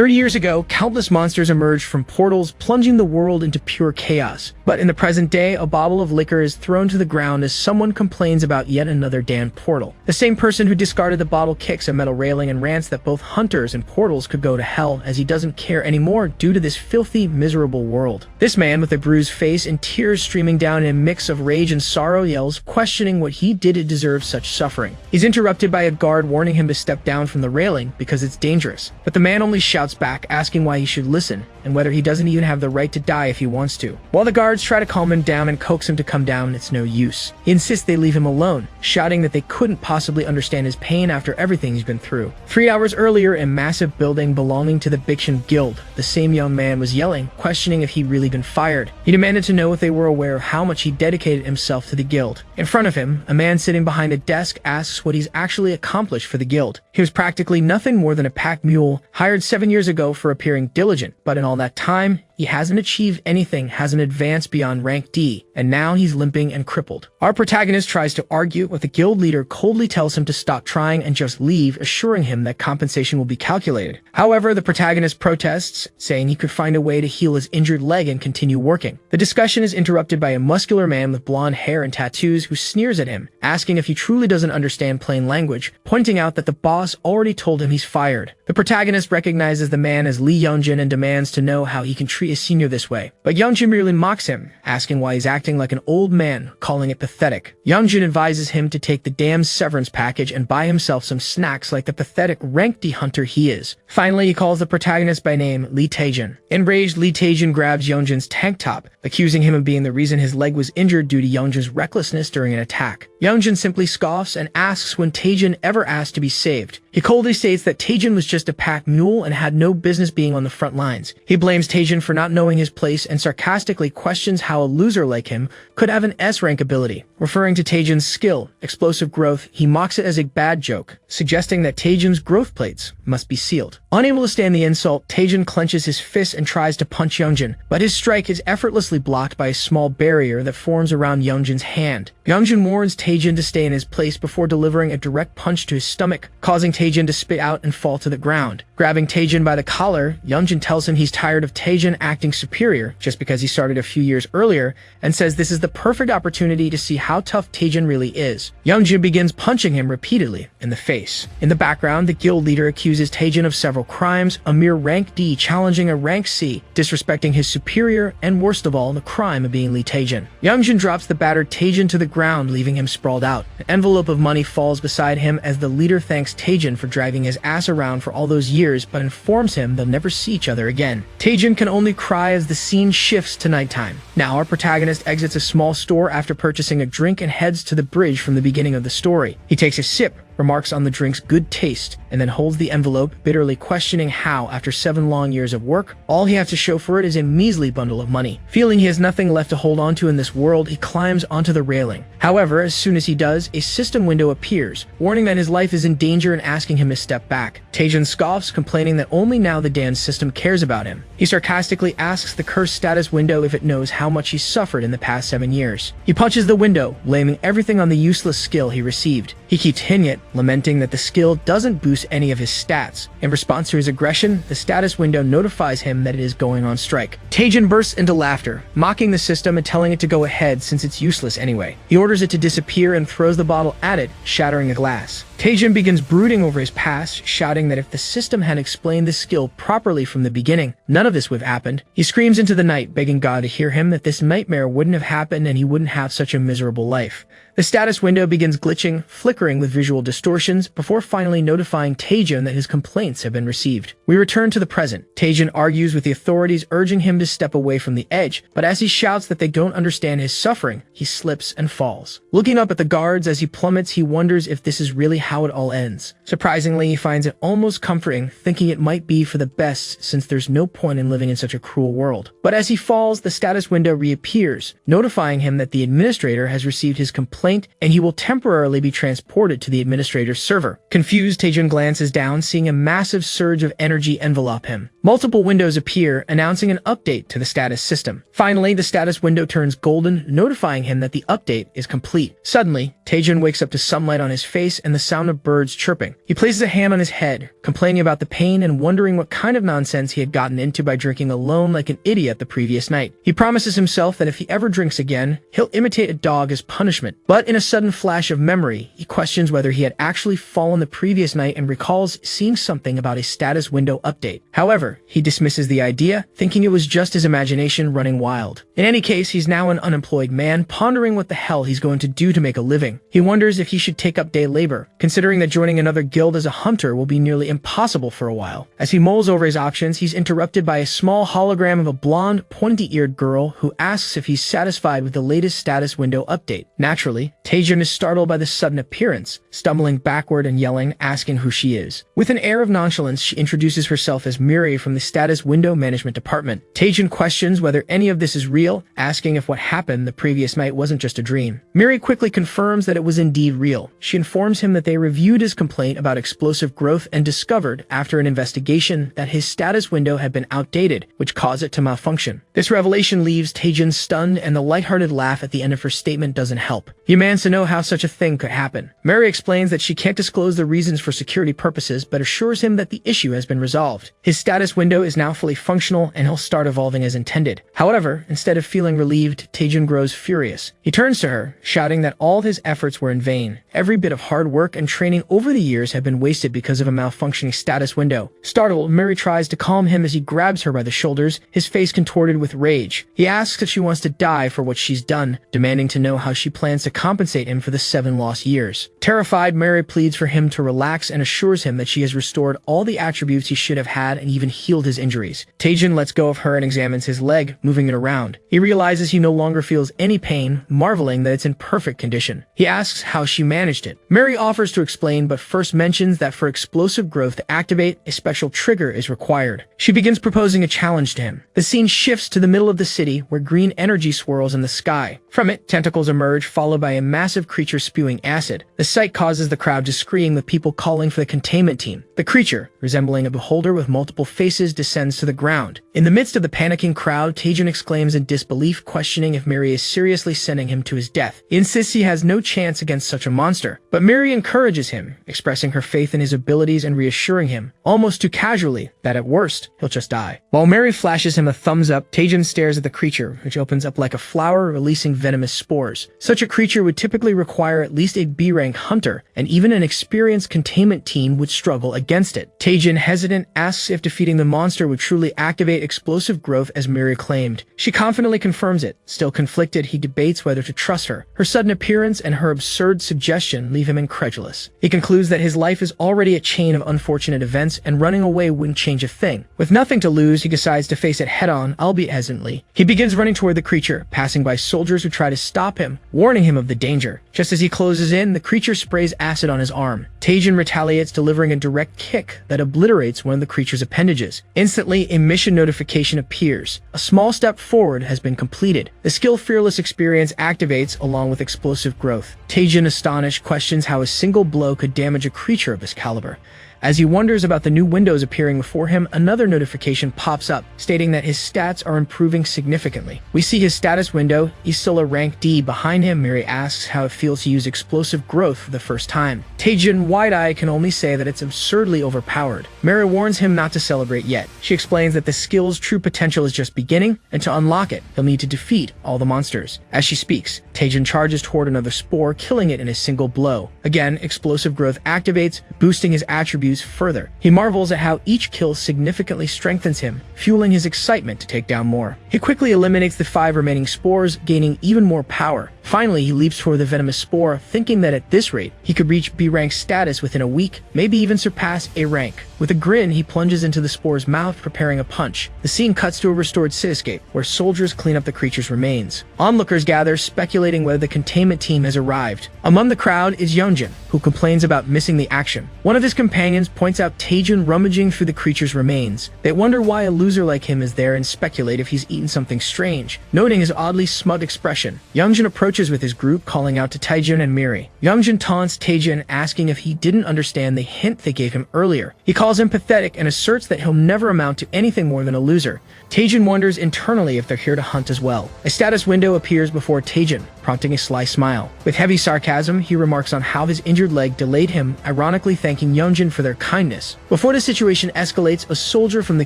30 years ago, countless monsters emerged from portals, plunging the world into pure chaos. But in the present day, a bottle of liquor is thrown to the ground as someone complains about yet another damned portal. The same person who discarded the bottle kicks a metal railing and rants that both hunters and portals could go to hell, as he doesn't care anymore due to this filthy, miserable world. This man, with a bruised face and tears streaming down in a mix of rage and sorrow, yells, questioning what he did to deserve such suffering. He's interrupted by a guard warning him to step down from the railing because it's dangerous. But the man only shouts back, asking why he should listen, and whether he doesn't even have the right to die if he wants to. While the guards try to calm him down and coax him to come down, it's no use. He insists they leave him alone, shouting that they couldn't possibly understand his pain after everything he's been through. 3 hours earlier, in a massive building belonging to the Biction Guild, the same young man was yelling, questioning if he'd really been fired. He demanded to know if they were aware of how much he dedicated himself to the guild. In front of him, a man sitting behind a desk asks what he's actually accomplished for the guild. He was practically nothing more than a pack mule, hired 7 years ago for appearing diligent, but in all that time, he hasn't achieved anything, hasn't advanced beyond rank D, and now he's limping and crippled. Our protagonist tries to argue, but the guild leader coldly tells him to stop trying and just leave, assuring him that compensation will be calculated. However, the protagonist protests, saying he could find a way to heal his injured leg and continue working. The discussion is interrupted by a muscular man with blonde hair and tattoos who sneers at him, asking if he truly doesn't understand plain language, pointing out that the boss already told him he's fired. The protagonist recognizes the man as Lee Youngjin and demands to know how he can treat his senior this way. But Youngjin merely mocks him, asking why he's acting like an old man, calling it pathetic. Youngjin advises him to take the damn severance package and buy himself some snacks like the pathetic rank D hunter he is. Finally, he calls the protagonist by name Lee Taejin. Enraged, Lee Taejin grabs Youngjin's tank top, accusing him of being the reason his leg was injured due to Youngjin's recklessness during an attack. Youngjin simply scoffs and asks when Taejin ever asked to be saved. He coldly states that Taejin was just a pack mule and had no business being on the front lines. He blames Taejin for not knowing his place and sarcastically questions how a loser like him could have an S-rank ability. Referring to Taejin's skill, explosive growth, he mocks it as a bad joke, suggesting that Taejin's growth plates must be sealed. Unable to stand the insult, Taejin clenches his fist and tries to punch Youngjin, but his strike is effortlessly blocked by a small barrier that forms around Youngjin's hand. Youngjin warns Taejin to stay in his place before delivering a direct punch to his stomach, causing Taejin to spit out and fall to the ground. Grabbing Taejin by the collar, Youngjin tells him he's tired of Taejin acting superior just because he started a few years earlier, and says this is the perfect opportunity to see how tough Taejin really is. Youngjin begins punching him repeatedly in the face. In the background, the guild leader accuses Taejin of several crimes, a mere rank D challenging a rank C, disrespecting his superior, and worst of all, the crime of being Lee Taejin. Youngjin drops the battered Taejin to the ground, leaving him sprawled out. An envelope of money falls beside him as the leader thanks Taejin for driving his ass around for all those years, but informs him they'll never see each other again. Taejin can only cry as the scene shifts to nighttime. Now our protagonist exits a small store after purchasing a drink and heads to the bridge from the beginning of the story. He takes a sip, remarks on the drink's good taste, and then holds the envelope, bitterly questioning how, after 7 long years of work, all he has to show for it is a measly bundle of money. Feeling he has nothing left to hold on to in this world, he climbs onto the railing. However, as soon as he does, a system window appears, warning that his life is in danger and asking him to step back. Taejin scoffs, complaining that only now the damned system cares about him. He sarcastically asks the cursed status window if it knows how much he's suffered in the past 7 years. He punches the window, blaming everything on the useless skill he received. He keeps hitting it, lamenting that the skill doesn't boost any of his stats. In response to his aggression, the status window notifies him that it is going on strike. Taejin bursts into laughter, mocking the system and telling it to go ahead since it's useless anyway. He orders it to disappear and throws the bottle at it, shattering a glass. Taejin begins brooding over his past, shouting that if the system had explained the skill properly from the beginning, none of this would have happened. He screams into the night, begging God to hear him, that this nightmare wouldn't have happened and he wouldn't have such a miserable life. The status window begins glitching, flickering with visual distortions, before finally notifying Taejin that his complaints have been received. We return to the present. Taejin argues with the authorities, urging him to step away from the edge, but as he shouts that they don't understand his suffering, he slips and falls. Looking up at the guards as he plummets, he wonders if this is really how it all ends. Surprisingly, he finds it almost comforting, thinking it might be for the best since there's no point in living in such a cruel world. But as he falls, the status window reappears, notifying him that the administrator has received his complaint and he will temporarily be transported to the administrator's server. Confused, Taejin glances down, seeing a massive surge of energy envelop him. Multiple windows appear, announcing an update to the status system. Finally, the status window turns golden, notifying him that the update is complete. Suddenly, Taejin wakes up to sunlight on his face and the sound of birds chirping. He places a hand on his head, complaining about the pain and wondering what kind of nonsense he had gotten into by drinking alone like an idiot the previous night. He promises himself that if he ever drinks again, he'll imitate a dog as punishment. But in a sudden flash of memory, he questions whether he had actually fallen the previous night and recalls seeing something about a status window update. However, he dismisses the idea, thinking it was just his imagination running wild. In any case, he's now an unemployed man, pondering what the hell he's going to do to make a living. He wonders if he should take up day labor, considering that joining another guild as a hunter will be nearly impossible for a while. As he mulls over his options, he's interrupted by a small hologram of a blonde, pointy-eared girl who asks if he's satisfied with the latest status window update. Naturally, Taejin is startled by the sudden appearance, stumbling backward and yelling, asking who she is. With an air of nonchalance, she introduces herself as Miri from the status window management department. Taejin questions whether any of this is real, asking if what happened the previous night wasn't just a dream. Miri quickly confirms that it was indeed real. She informs him that they reviewed his complaint about explosive growth and discovered, after an investigation, that his status window had been outdated, which caused it to malfunction. This revelation leaves Taejin stunned, and the lighthearted laugh at the end of her statement doesn't help. He demands to know how such a thing could happen. Miri explains that she can't disclose the reasons for security purposes, but assures him that the issue has been resolved. His status window is now fully functional, and he'll start evolving as intended. However, instead of feeling relieved, Taejin grows furious. He turns to her, shouting that all his efforts were in vain. Every bit of hard work and training over the years had been wasted because of a malfunctioning status window. Startled, Miri tries to calm him as he grabs her by the shoulders, his face contorted with rage. He asks if she wants to die for what she's done, demanding to know how she plans to compensate him for the 7 lost years. Terrified, Miri pleads for him to relax and assures him that she has restored all the attributes he should have had and even healed his injuries. Taejin lets go of her and examines his leg, moving it around. He realizes he no longer feels any pain, marveling that it's in perfect condition. He asks how she managed it. Miri offers to explain, but first mentions that for explosive growth to activate, a special trigger is required. She begins proposing a challenge to him. The scene shifts to the middle of the city, where green energy swirls in the sky. From it, tentacles emerge, followed by a massive creature spewing acid. The sight causes the crowd to scream, with people calling for the containment team. The creature, resembling a beholder with multiple faces, descends to the ground. In the midst of the panicking crowd, Taejin exclaims in disbelief, questioning if Miri is seriously sending him to his death. He insists he has no chance against such a monster, but Miri encourages him, expressing her faith in his abilities and reassuring him, almost too casually, that at worst, he'll just die. While Miri flashes him a thumbs up, Taejin stares at the creature, which opens up like a flower, releasing venomous spores. Such a creature would typically require at least a B-rank hunter, and even an experienced containment team would struggle against it. Taejin, hesitant, asks if defeating the monster would truly activate explosive growth as Miri claimed. She confidently confirms it. Still conflicted, he debates whether to trust her. Her sudden appearance and her absurd suggestion leave him incredulous. He concludes that his life is already a chain of unfortunate events and running away wouldn't change a thing. With nothing to lose, he decides to face it head-on, albeit hesitantly. He begins running toward the creature, passing by soldiers who try to stop him, warning him of the danger. Just as he closes in, the creature sprays acid on his arm. Taejin retaliates, delivering a direct kick that obliterates one of the creature's appendages. Instantly, a mission notification appears. A small step forward has been completed. The skill Fearless experience activates along with explosive growth. Taejin, astonished, questions how a single blow could damage a creature of this caliber. As he wonders about the new windows appearing before him, another notification pops up, stating that his stats are improving significantly. We see his status window. He's still a rank D. Behind him, Miri asks how it feels to use explosive growth for the first time. Taejin, wide-eyed, can only say that it's absurdly overpowered. Miri warns him not to celebrate yet. She explains that the skill's true potential is just beginning, and to unlock it, he'll need to defeat all the monsters. As she speaks, Taejin charges toward another spore, killing it in a single blow. Again, explosive growth activates, boosting his attributes further. He marvels at how each kill significantly strengthens him, fueling his excitement to take down more. He quickly eliminates the 5 remaining spores, gaining even more power. Finally, he leaps toward the venomous spore, thinking that at this rate, he could reach B-rank status within a week, maybe even surpass A rank. With a grin, he plunges into the spore's mouth, preparing a punch. The scene cuts to a restored cityscape, where soldiers clean up the creature's remains. Onlookers gather, speculating whether the containment team has arrived. Among the crowd is Yeonjin, who complains about missing the action. One of his companions companions points out Taejin rummaging through the creature's remains. They wonder why a loser like him is there and speculate if he's eaten something strange. Noting his oddly smug expression, Youngjin approaches with his group, calling out to Taejin and Miri. Youngjin taunts Taejin, asking if he didn't understand the hint they gave him earlier. He calls him pathetic and asserts that he'll never amount to anything more than a loser. Taejin wonders internally if they're here to hunt as well. A status window appears before Taejin, prompting a sly smile. With heavy sarcasm, he remarks on how his injured leg delayed him, ironically thanking Youngjin for their kindness. Before the situation escalates, a soldier from the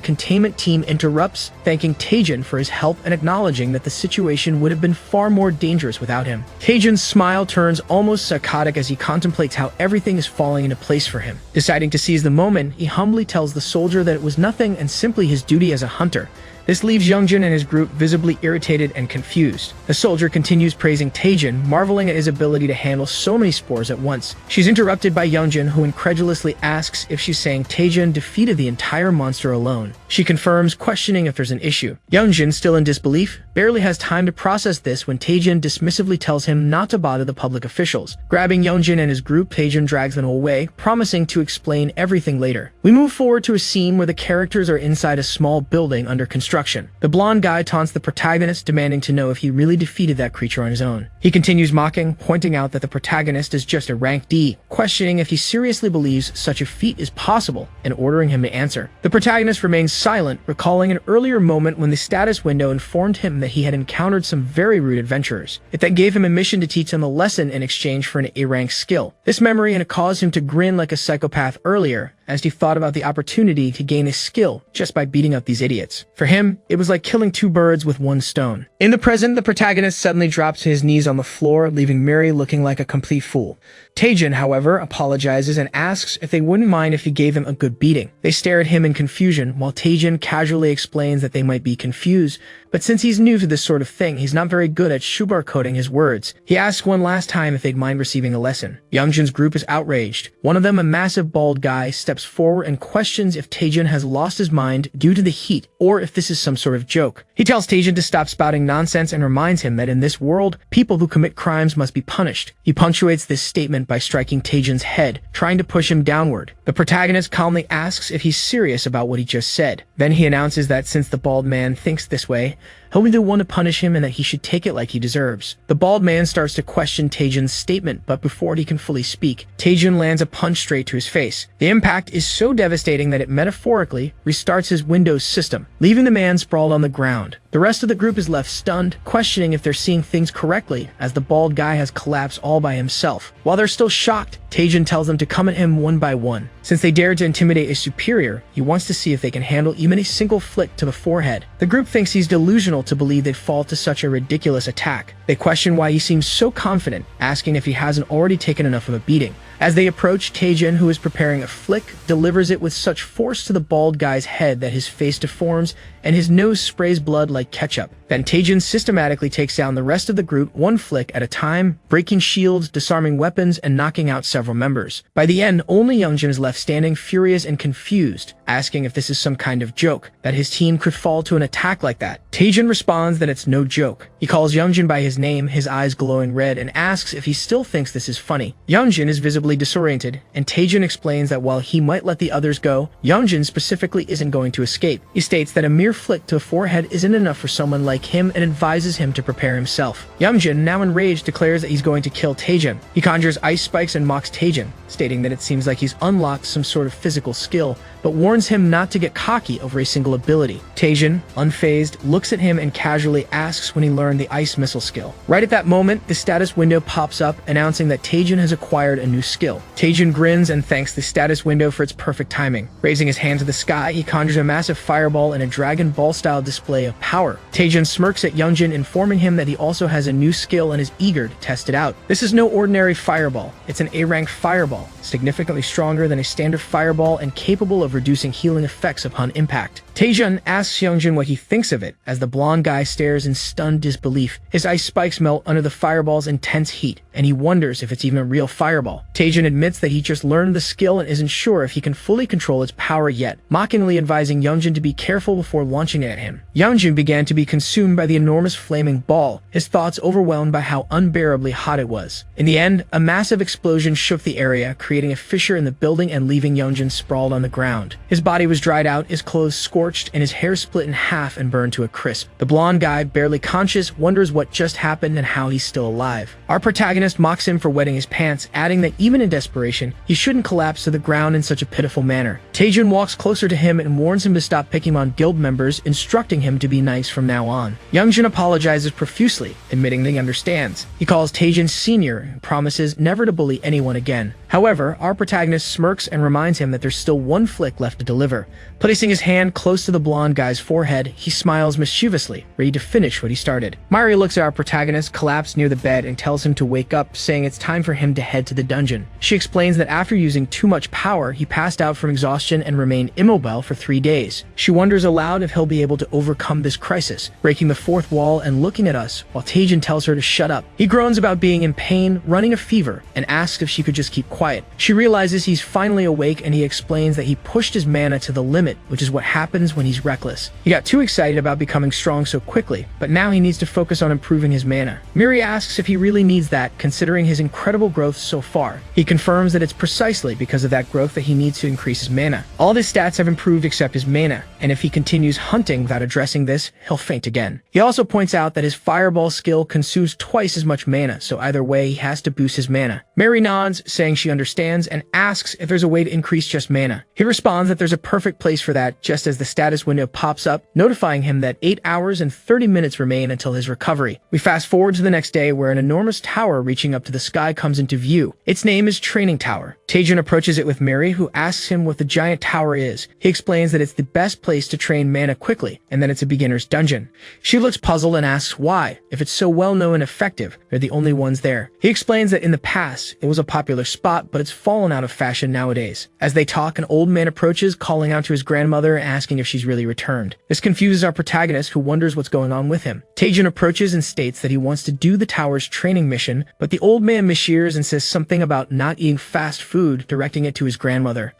containment team interrupts, thanking Taejin for his help and acknowledging that the situation would have been far more dangerous without him. Taejin's smile turns almost psychotic as he contemplates how everything is falling into place for him. Deciding to seize the moment, he humbly tells the soldier that it was nothing and simply his duty as a hunter. This leaves Youngjin and his group visibly irritated and confused. The soldier continues praising Taejin, marveling at his ability to handle so many spores at once. She's interrupted by Youngjin, who incredulously asks if she's saying Taejin defeated the entire monster alone. She confirms, questioning if there's an issue. Youngjin, still in disbelief, barely has time to process this when Taejin dismissively tells him not to bother the public officials. Grabbing Youngjin and his group, Taejin drags them away, promising to explain everything later. We move forward to a scene where the characters are inside a small building under construction. The blonde guy taunts the protagonist, demanding to know if he really defeated that creature on his own. He continues mocking, pointing out that the protagonist is just a rank D, questioning if he seriously believes such a feat is possible, and ordering him to answer. The protagonist remains silent, recalling an earlier moment when the status window informed him that he had encountered some very rude adventurers. It then gave him a mission to teach them a lesson in exchange for an A-rank skill. This memory had caused him to grin like a psychopath earlier, as he thought about the opportunity to gain a skill just by beating up these idiots. For him, it was like killing two birds with one stone. In the present, the protagonist suddenly drops to his knees on the floor, leaving Miri looking like a complete fool. Taejin, however, apologizes and asks if they wouldn't mind if he gave them a good beating. They stare at him in confusion, while Taejin casually explains that they might be confused, but since he's new to this sort of thing, he's not very good at sugarcoating his words. He asks one last time if they'd mind receiving a lesson. Youngjin's group is outraged. One of them, a massive bald guy, steps forward and questions if Taejin has lost his mind due to the heat, or if this is some sort of joke. He tells Taejin to stop spouting nonsense and reminds him that in this world, people who commit crimes must be punished. He punctuates this statement by striking Taejin's head, trying to push him downward. The protagonist calmly asks if he's serious about what he just said. Then he announces that since the bald man thinks this way, he'll be the one to punish him and that he should take it like he deserves. The bald man starts to question Taejin's statement, but before he can fully speak, Taejin lands a punch straight to his face. The impact is so devastating that it metaphorically restarts his Windows system, leaving the man sprawled on the ground. The rest of the group is left stunned, questioning if they're seeing things correctly, as the bald guy has collapsed all by himself. While they're still shocked, Taejin tells them to come at him one by one. Since they dared to intimidate a superior, he wants to see if they can handle even a single flick to the forehead. The group thinks he's delusional to believe they'd fall to such a ridiculous attack. They question why he seems so confident, asking if he hasn't already taken enough of a beating. As they approach, Taejin, who is preparing a flick, delivers it with such force to the bald guy's head that his face deforms and his nose sprays blood like ketchup. Then Taejin systematically takes down the rest of the group one flick at a time, breaking shields, disarming weapons, and knocking out several members. By the end, only Youngjin is left standing, furious and confused, asking if this is some kind of joke, that his team could fall to an attack like that. Taejin responds that it's no joke. He calls Youngjin by his name, his eyes glowing red, and asks if he still thinks this is funny. Youngjin is visibly disoriented, and Taejin explains that while he might let the others go, Youngjin specifically isn't going to escape. He states that a mere flick to the forehead isn't enough for someone like him and advises him to prepare himself. Youngjin, now enraged, declares that he's going to kill Taejin. He conjures ice spikes and mocks Taejin, stating that it seems like he's unlocked some sort of physical skill, but warns him not to get cocky over a single ability. Taejin, unfazed, looks at him and casually asks when he learned the ice missile skill. Right at that moment, the status window pops up, announcing that Taejin has acquired a new skill. Taejin grins and thanks the status window for its perfect timing. Raising his hand to the sky, he conjures a massive fireball and a Dragon Ball-style display of power. Taejin smirks at Youngjin, informing him that he also has a new skill and is eager to test it out. This is no ordinary fireball. It's an A-rank fireball, significantly stronger than a standard fireball and capable of reducing healing effects upon impact. Taejin asks Youngjin what he thinks of it, as the blonde guy stares in stunned disbelief. His ice spikes melt under the fireball's intense heat, and he wonders if it's even a real fireball. Taejin admits that he just learned the skill and isn't sure if he can fully control its power yet, mockingly advising Youngjin to be careful before launching it at him. Youngjin began to be consumed by the enormous flaming ball, his thoughts overwhelmed by how unbearably hot it was. In the end, a massive explosion shook the area, creating a fissure in the building and leaving Youngjin sprawled on the ground. His body was dried out, his clothes scorched, and his hair split in half and burned to a crisp. The blonde guy, barely conscious, wonders what just happened and how he's still alive. Our protagonist mocks him for wetting his pants, adding that even in desperation, he shouldn't collapse to the ground in such a pitiful manner. Taejin walks closer to him and warns him to stop picking on guild members, instructing him to be nice from now on. Youngjin apologizes profusely, admitting that he understands. He calls Taejin senior and promises never to bully anyone again. However, our protagonist smirks and reminds him that there's still one flick left to deliver. Placing his hand close to the blonde guy's forehead, he smiles mischievously, ready to finish what he started. Mari looks at our protagonist collapsed near the bed and tells him to wake up, saying it's time for him to head to the dungeon. She explains that after using too much power, he passed out from exhaustion and remained immobile for 3 days. She wonders aloud if he'll be able to overcome this crisis, breaking the fourth wall and looking at us, while Taejin tells her to shut up. He groans about being in pain, running a fever, and asks if she could just keep quiet. She realizes he's finally awake, and he explains that he pushed his mana to the limit, which is what happens when he's reckless. He got too excited about becoming strong so quickly, but now he needs to focus on improving his mana. Miri asks if he really needs that, considering his incredible growth so far. He confirms that it's precisely because of that growth that he needs to increase his mana. All of his stats have improved except his mana, and if he continues hunting without addressing this, he'll faint again. He also points out that his fireball skill consumes twice as much mana, so either way, he has to boost his mana. Mary nods, saying she understands, and asks if there's a way to increase just mana. He responds that there's a perfect place for that, just as the status window pops up, notifying him that 8 hours and 30 minutes remain until his recovery. We fast forward to the next day, where an enormous tower reaching up to the sky comes into view. Its name is Training Tower. Taejin approaches it with Mary, who asks him what the giant tower is. He explains that it's the best place to train mana quickly, and that it's a beginner's dungeon. She looks puzzled and asks why, if it's so well known and effective, they're the only ones there. He explains that in the past, it was a popular spot, but it's fallen out of fashion nowadays. As they talk, an old man approaches, calling out to his grandmother and asking if she's really returned. This confuses our protagonist, who wonders what's going on with him. Taejin approaches and states that he wants to do the tower's training mission, but the old man mishears and says something about not eating fast food, directing it to his grandmother.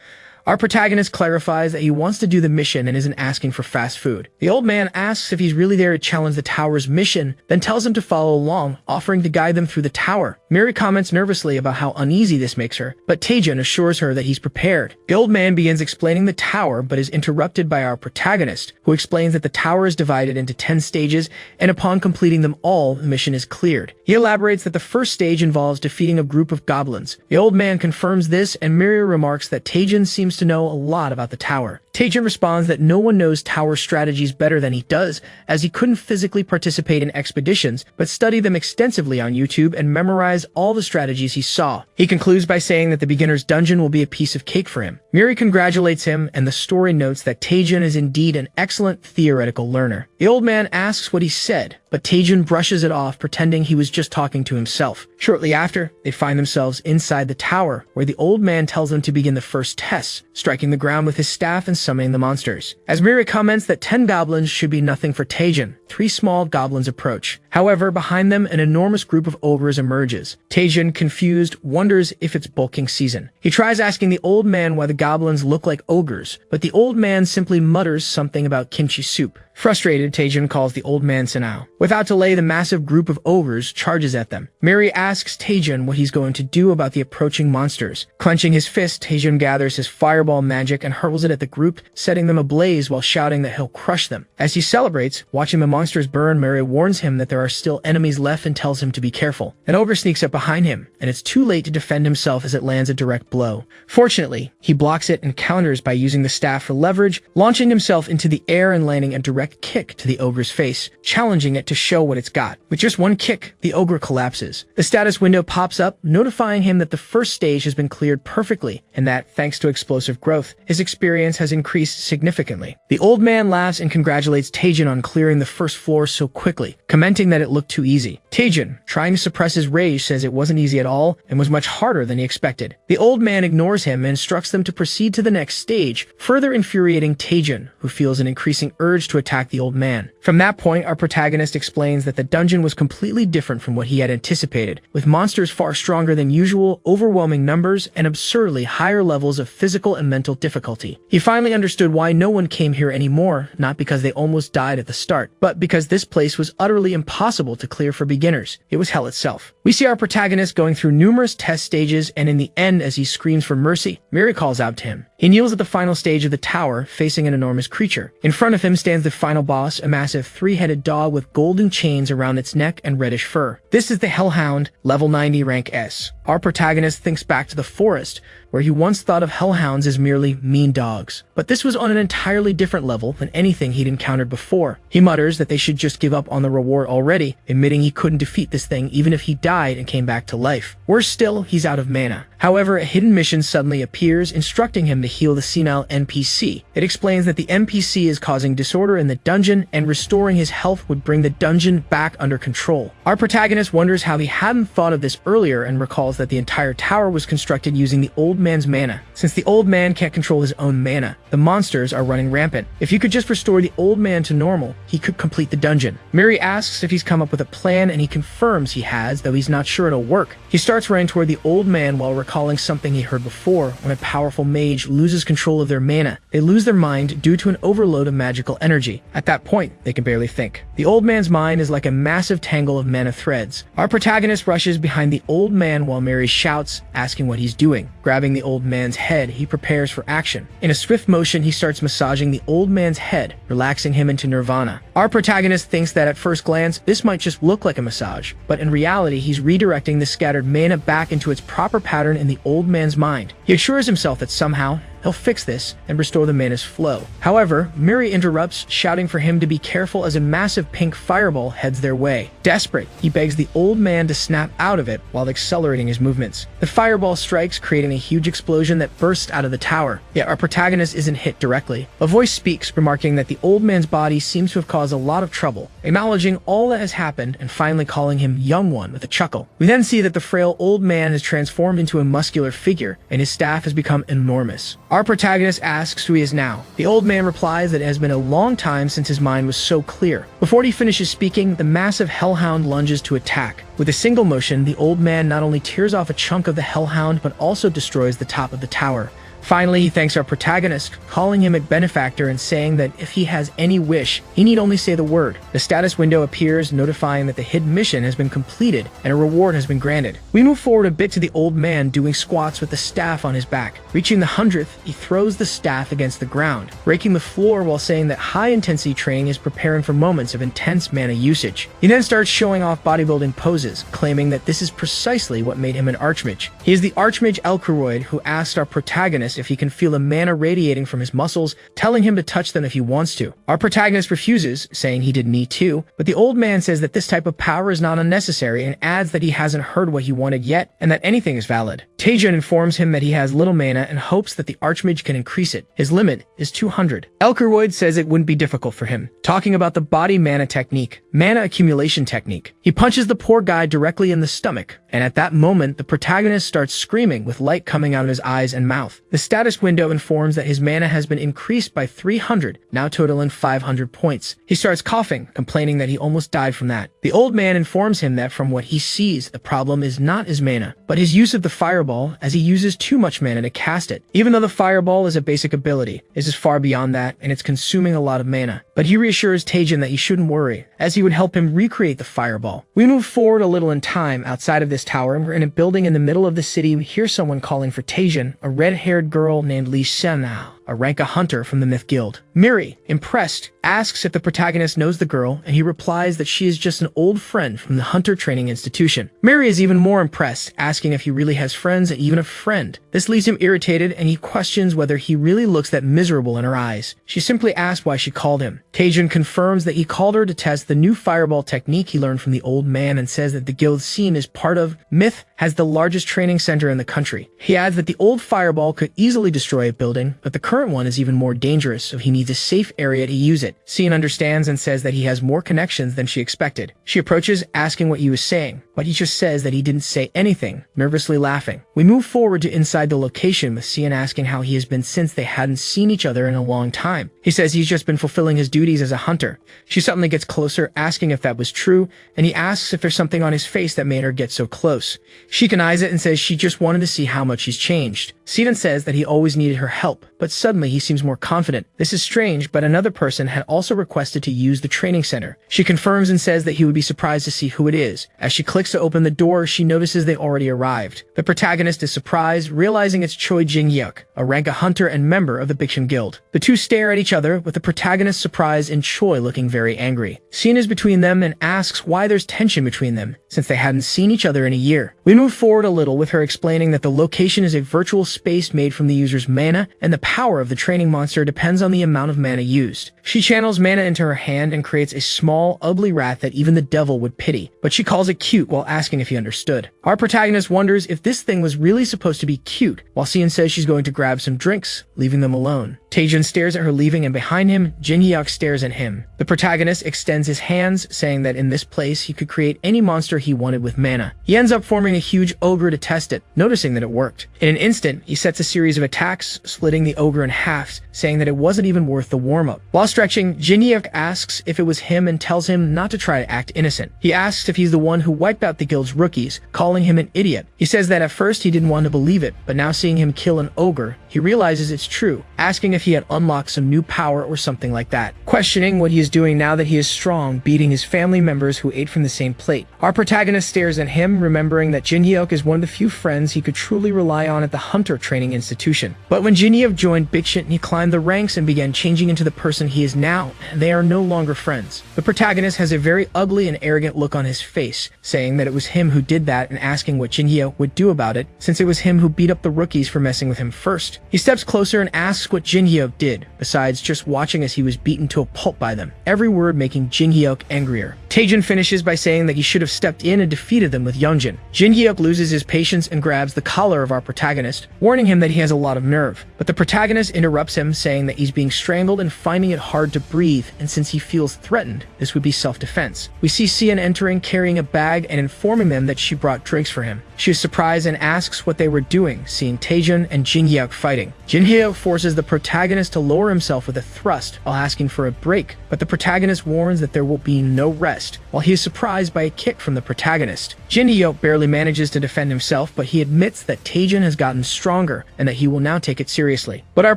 Our protagonist clarifies that he wants to do the mission and isn't asking for fast food. The old man asks if he's really there to challenge the tower's mission, then tells him to follow along, offering to guide them through the tower. Miri comments nervously about how uneasy this makes her, but Taejin assures her that he's prepared. The old man begins explaining the tower, but is interrupted by our protagonist, who explains that the tower is divided into 10 stages, and upon completing them all, the mission is cleared. He elaborates that the first stage involves defeating a group of goblins. The old man confirms this, and Miri remarks that Taejin seems to know a lot about the tower. Taejin responds that no one knows tower strategies better than he does, as he couldn't physically participate in expeditions, but studied them extensively on YouTube and memorized all the strategies he saw. He concludes by saying that the beginner's dungeon will be a piece of cake for him. Miri congratulates him, and the story notes that Taejin is indeed an excellent theoretical learner. The old man asks what he said, but Taejin brushes it off, pretending he was just talking to himself. Shortly after, they find themselves inside the tower, where the old man tells them to begin the first tests, striking the ground with his staff and summoning the monsters. As Miri comments that 10 goblins should be nothing for Taejin, 3 small goblins approach. However, behind them, an enormous group of ogres emerges. Taejin, confused, wonders if it's bulking season. He tries asking the old man why the goblins look like ogres, but the old man simply mutters something about kimchi soup. Frustrated, Taejin calls the old man Sanao. Without delay, the massive group of ogres charges at them. Miri asks Taejin what he's going to do about the approaching monsters. Clenching his fist, Taejin gathers his fireball magic and hurls it at the group, setting them ablaze while shouting that he'll crush them. As he celebrates, watching the monsters burn, Miri warns him that there are still enemies left and tells him to be careful. An ogre sneaks up behind him, and it's too late to defend himself as it lands a direct blow. Fortunately, he blocks it and counters by using the staff for leverage, launching himself into the air and landing a direct kick to the ogre's face, challenging it to show what it's got. With just one kick, the ogre collapses. The status window pops up, notifying him that the first stage has been cleared perfectly, and that, thanks to explosive growth, his experience has increased significantly. The old man laughs and congratulates Taejin on clearing the first floor so quickly, commenting that it looked too easy. Taejin, trying to suppress his rage, says it wasn't easy at all and was much harder than he expected. The old man ignores him and instructs them to proceed to the next stage, further infuriating Taejin, who feels an increasing urge to attack attack the old man. From that point, our protagonist explains that the dungeon was completely different from what he had anticipated, with monsters far stronger than usual, overwhelming numbers, and absurdly higher levels of physical and mental difficulty. He finally understood why no one came here anymore, not because they almost died at the start, but because this place was utterly impossible to clear for beginners. It was hell itself. We see our protagonist going through numerous test stages, and in the end, as he screams for mercy, Miri calls out to him. He kneels at the final stage of the tower, facing an enormous creature. In front of him stands the final boss, a massive three-headed dog with golden chains around its neck and reddish fur. This is the Hellhound, level 90 rank S. Our protagonist thinks back to the forest, where he once thought of hellhounds as merely mean dogs. But this was on an entirely different level than anything he'd encountered before. He mutters that they should just give up on the reward already, admitting he couldn't defeat this thing even if he died and came back to life. Worse still, he's out of mana. However, a hidden mission suddenly appears, instructing him to heal the senile NPC. It explains that the NPC is causing disorder in the dungeon, and restoring his health would bring the dungeon back under control. Our protagonist wonders how he hadn't thought of this earlier, and recalls that the entire tower was constructed using the old man's mana. Since the old man can't control his own mana, the monsters are running rampant. If you could just restore the old man to normal, he could complete the dungeon. Miri asks if he's come up with a plan, and he confirms he has, though he's not sure it'll work. He starts running toward the old man while recalling something he heard before. When a powerful mage loses control of their mana, they lose their mind due to an overload of magical energy. At that point, they can barely think. The old man's mind is like a massive tangle of mana threads. Our protagonist rushes behind the old man while Miri shouts, asking what he's doing. Grabbing the old man's head, he prepares for action. In a swift motion, he starts massaging the old man's head, relaxing him into nirvana. Our protagonist thinks that at first glance, this might just look like a massage, but in reality, he's redirecting the scattered mana back into its proper pattern in the old man's mind. He assures himself that somehow, he'll fix this and restore the mana's flow. However, Miri interrupts, shouting for him to be careful as a massive pink fireball heads their way. Desperate, he begs the old man to snap out of it while accelerating his movements. The fireball strikes, creating a huge explosion that bursts out of the tower. Yet our protagonist isn't hit directly. A voice speaks, remarking that the old man's body seems to have caused a lot of trouble, acknowledging all that has happened and finally calling him Young One with a chuckle. We then see that the frail old man has transformed into a muscular figure, and his staff has become enormous. Our protagonist asks who he is now. The old man replies that it has been a long time since his mind was so clear. Before he finishes speaking, the massive hellhound lunges to attack. With a single motion, the old man not only tears off a chunk of the hellhound, but also destroys the top of the tower. Finally, he thanks our protagonist, calling him a benefactor and saying that if he has any wish, he need only say the word. The status window appears, notifying that the hidden mission has been completed and a reward has been granted. We move forward a bit to the old man doing squats with the staff on his back. Reaching the 100th, he throws the staff against the ground, breaking the floor while saying that high-intensity training is preparing for moments of intense mana usage. He then starts showing off bodybuilding poses, claiming that this is precisely what made him an archmage. He is the archmage Elkeroid who asked our protagonist if he can feel the mana radiating from his muscles, telling him to touch them if he wants to. Our protagonist refuses, saying he didn't need to, but the old man says that this type of power is not unnecessary and adds that he hasn't heard what he wanted yet and that anything is valid. Taejun informs him that he has little mana and hopes that the archmage can increase it. His limit is 200. Elkeroid says it wouldn't be difficult for him, talking about the body mana technique, mana accumulation technique. He punches the poor guy directly in the stomach, and at that moment, the protagonist starts screaming with light coming out of his eyes and mouth. The status window informs that his mana has been increased by 300, now totaling 500 points. He starts coughing, complaining that he almost died from that. The old man informs him that from what he sees, the problem is not his mana, but his use of the fireball, as he uses too much mana to cast it. Even though the fireball is a basic ability, it is far beyond that, and it's consuming a lot of mana. But he reassures Taejun that he shouldn't worry, as he would help him recreate the fireball. We move forward a little in time outside of this tower, and we're in a building in the middle of the city. We hear someone calling for Taejun, a red-haired girl named Lee Shenao, a rank hunter from the Myth Guild. Miri, impressed, asks if the protagonist knows the girl, and he replies that she is just an old friend from the hunter training institution. Miri is even more impressed, asking if he really has friends and even a friend. This leaves him irritated, and he questions whether he really looks that miserable in her eyes. She simply asks why she called him. Taejun confirms that he called her to test the new fireball technique he learned from the old man and says that the guild's scene is part of myth has the largest training center in the country. He adds that the old fireball could easily destroy a building, but the current one is even more dangerous, so he needs a safe area to use it. Cian understands and says that he has more connections than she expected. She approaches, asking what he was saying, but he just says that he didn't say anything, nervously laughing. We move forward to inside the location, with Cian asking how he has been since they hadn't seen each other in a long time. He says he's just been fulfilling his duties as a hunter. She suddenly gets closer, asking if that was true, and he asks if there's something on his face that made her get so close. She denies it and says she just wanted to see how much he's changed. Cian says that he always needed her help, but suddenly he seems more confident. This is strange, but another person had also requested to use the training center. She confirms and says that he would be surprised to see who it is. As she clicks to open the door, she notices they already arrived. The protagonist is surprised, realizing it's Choi Jin-hyuk, a rank hunter and member of the Bikshin Guild. The two stare at each other, with the protagonist surprised and Choi looking very angry. Cian is between them and asks why there's tension between them, since they hadn't seen each other in a year. We move forward a little, with her explaining that the location is a virtual space made from the user's mana, and the power of the training monster depends on the amount of mana used. She channels mana into her hand and creates a small, ugly rat that even the devil would pity, but she calls it cute while asking if he understood. Our protagonist wonders if this thing was really supposed to be cute, while Cian says she's going to grab some drinks, leaving them alone. Taejun stares at her leaving, and behind him, Jin-hyuk stares at him. The protagonist extends his hands, saying that in this place he could create any monster he wanted with mana. He ends up forming a huge ogre to test it, noticing that it worked. In an instant, he sets a series of attacks, splitting the ogre in half, saying that it wasn't even worth the warm-up. While stretching, Jin-hyuk asks if it was him and tells him not to try to act innocent. He asks if he's the one who wiped out the guild's rookies, calling him an idiot. He says that at first he didn't want to believe it, but now seeing him kill an ogre, he realizes it's true, asking if he had unlocked some new power or something like that. Questioning what he is doing now that he is strong, beating his family members who ate from the same plate. Our protagonist stares at him, remembering that Jin-hyuk is one of the few friends he could truly rely on at the hunter training institution. But when Jin-hyuk joined Bikshin, he climbed the ranks and began changing into the person he is now, and they are no longer friends. The protagonist has a very ugly and arrogant look on his face, saying that it was him who did that and asking what Jin-hyuk would do about it, since it was him who beat up the rookies for messing with him first. He steps closer and asks what Jin-hyuk did, besides just watching as he was beaten to a pulp by them, every word making Jin-hyuk angrier. Taejun finishes by saying that he should have stepped in and defeated them with Youngjin. Jin-hyuk loses his patience and grabs the collar of our protagonist, warning him that he has a lot of nerve. But the protagonist interrupts him, saying that he's being strangled and finding it hard to breathe, and since he feels threatened, this would be self-defense. We see Cian entering, carrying a bag and informing them that she brought drinks for him. She is surprised and asks what they were doing, seeing Taejun and Jin-hyuk fighting. Jin-hyuk forces the protagonist to lower himself with a thrust while asking for a break, but the protagonist warns that there will be no rest, while he is surprised by a kick from the protagonist. Jin-hyuk barely manages to defend himself, but he admits that Taejun has gotten stronger and that he will now take it seriously. But our